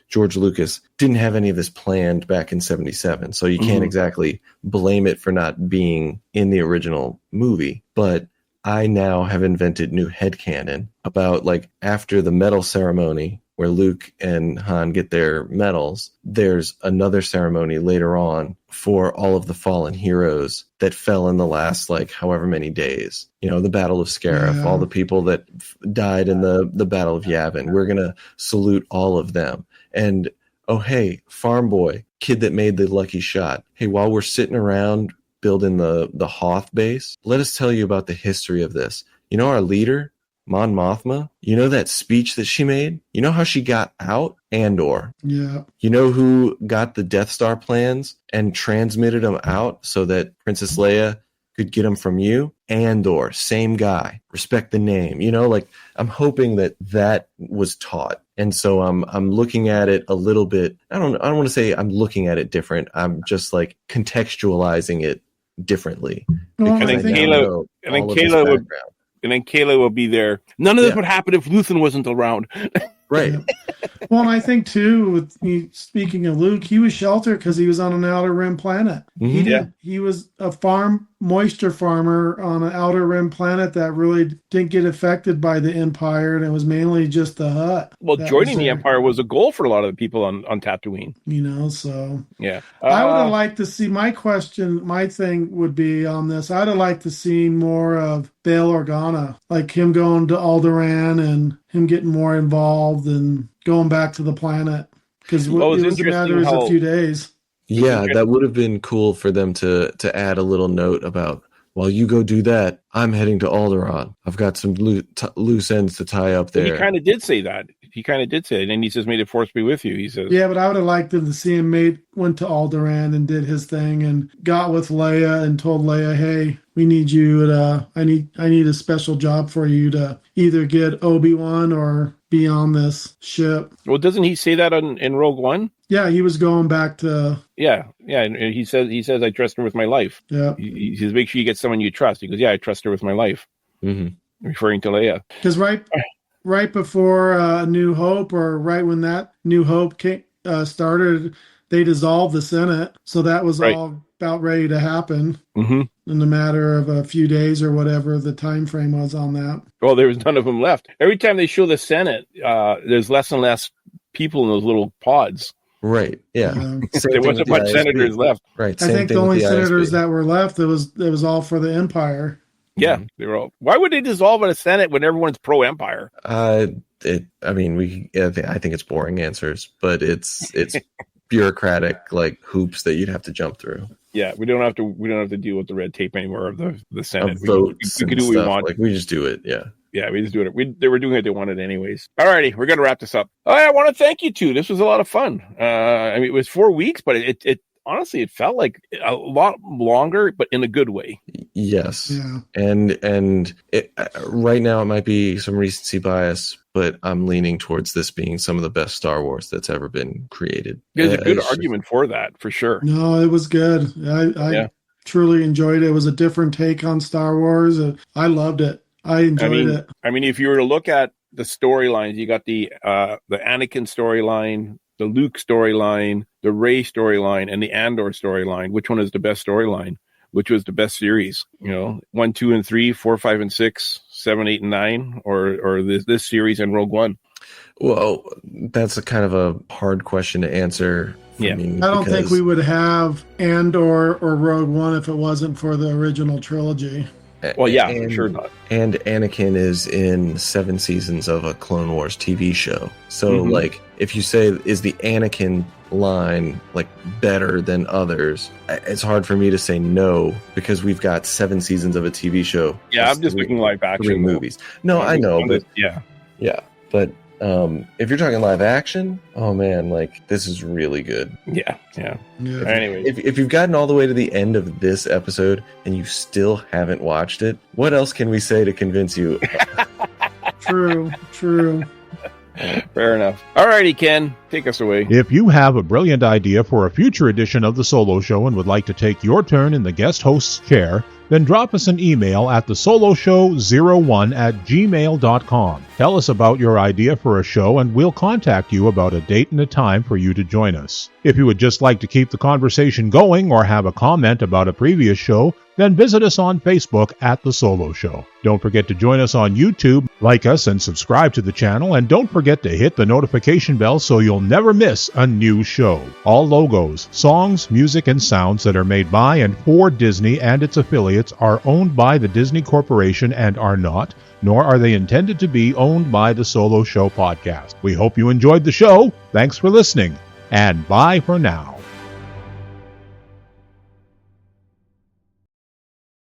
Speaker 13: George Lucas didn't have any of this planned back in 1977, so you can't exactly blame it for not being in the original movie. But I now have invented new headcanon about, like, after the medal ceremony where Luke and Han get their medals, there's another ceremony later on for all of the fallen heroes that fell in the last, like, however many days. The Battle of Scarif, all the people that died in the Battle of Yavin. We're going to salute all of them. And, oh, hey, farm boy, kid that made the lucky shot. Hey, while we're sitting around building the Hoth base, let us tell you about the history of this. Our leader, Mon Mothma, that speech that she made? You know how she got out? Andor.
Speaker 12: Yeah.
Speaker 13: You know who got the Death Star plans and transmitted them out so that Princess Leia could get them from you? Andor. Same guy. Respect the name. I'm hoping that was taught. And so I'm looking at it a little bit. I don't want to say I'm looking at it different. I'm just, like, contextualizing it differently.
Speaker 12: Well,
Speaker 11: and then Kayla will be there. None of this would happen if Luthen wasn't around.
Speaker 13: Right.
Speaker 12: Well, and I think, too, speaking of Luke, he was sheltered because he was on an outer rim planet. He was a moisture farmer on an outer rim planet that really didn't get affected by the Empire, and it was mainly just the hut.
Speaker 11: Well, joining the Empire was a goal for a lot of the people on Tatooine.
Speaker 12: So...
Speaker 11: Yeah.
Speaker 12: I would have liked to see, my thing would be on this, I'd have liked to see more of Bail Organa, like him going to Alderaan and him getting more involved and going back to the planet, because it was a matter of a few days.
Speaker 13: Yeah, that would have been cool for them to add a little note about, while you go do that, I'm heading to Alderaan. I've got some loose ends to tie up there.
Speaker 11: He kind of did say that. And he says, "May the Force be with you," he says.
Speaker 12: Yeah, but I would have liked to see him went to Alderaan and did his thing and got with Leia and told Leia, hey, we need you I need a special job for you to either get Obi-Wan or be on this ship.
Speaker 11: Well, doesn't he say that in Rogue One?
Speaker 12: Yeah, he was going back to...
Speaker 11: Yeah, and he says, I trust her with my life.
Speaker 12: Yeah.
Speaker 11: He says, make sure you get someone you trust. He goes, yeah, I trust her with my life.
Speaker 13: Mm-hmm.
Speaker 11: Referring to Leia.
Speaker 12: Because right before New Hope, or right when that New Hope started, they dissolved the Senate. So that was all about ready to happen in a matter of a few days or whatever the time frame was on that.
Speaker 11: Well, there was none of them left. Every time they show the Senate, there's less and less people in those little pods.
Speaker 13: Right. Yeah.
Speaker 11: There wasn't much senators left.
Speaker 13: Right.
Speaker 12: I think the only senators that were left, it was all for the Empire.
Speaker 11: Yeah, they were all. Why would they dissolve a Senate when everyone's pro-Empire?
Speaker 13: I think it's boring answers, but it's bureaucratic like hoops that you'd have to jump through.
Speaker 11: Yeah, we don't have to deal with the red tape anymore of the Senate.
Speaker 13: We
Speaker 11: can do what we want.
Speaker 13: Like we just do it. Yeah.
Speaker 11: Yeah, we just do it. They were doing it. They wanted anyways. All righty, we're going to wrap this up. I want to thank you two. This was a lot of fun. I mean, it was 4 weeks, but it honestly, it felt like a lot longer, but in a good way.
Speaker 13: Yes.
Speaker 12: Yeah.
Speaker 13: And right now it might be some recency bias, but I'm leaning towards this being some of the best Star Wars that's ever been created.
Speaker 11: There's a good argument for that, for sure.
Speaker 12: No, it was good. I truly enjoyed it. It was a different take on Star Wars. I loved it. I enjoyed it.
Speaker 11: I mean, if you were to look at the storylines, you got the Anakin storyline, the Luke storyline, the Rey storyline, and the Andor storyline. Which one is the best storyline? Which was the best series? 1, 2, and 3, 4, 5, and 6, 7, 8, and 9, or this series and Rogue One?
Speaker 13: Well, that's a kind of a hard question to answer.
Speaker 11: Yeah,
Speaker 12: I don't think we would have Andor or Rogue One if it wasn't for the original trilogy.
Speaker 11: Well, yeah, for sure not.
Speaker 13: And Anakin is in 7 seasons of a Clone Wars TV show. So, like, if you say, is the Anakin line, like, better than others, it's hard for me to say no, because we've got 7 seasons of a TV show.
Speaker 11: Yeah, I'm just looking live action.
Speaker 13: 3 movies. No, I know, but...
Speaker 11: Yeah.
Speaker 13: Yeah, but... if you're talking live action, oh man, like this is really good.
Speaker 11: Yeah. Anyway,
Speaker 13: if you've gotten all the way to the end of this episode and you still haven't watched it, what else can we say to convince you?
Speaker 12: True.
Speaker 11: Fair enough. All righty, Ken, take us away.
Speaker 1: If you have a brilliant idea for a future edition of The Solo Show and would like to take your turn in the guest host's chair, then drop us an email at thesoloshow01@gmail.com. Tell us about your idea for a show and we'll contact you about a date and a time for you to join us. If you would just like to keep the conversation going or have a comment about a previous show, then visit us on Facebook at The Solo Show. Don't forget to join us on YouTube, like us and subscribe to the channel, and don't forget to hit the notification bell so you'll never miss a new show. All logos, songs, music, and sounds that are made by and for Disney and its affiliates are owned by the Disney Corporation and are not, nor are they intended to be owned by the Solo Show podcast. We hope you enjoyed the show. Thanks for listening, and bye for now.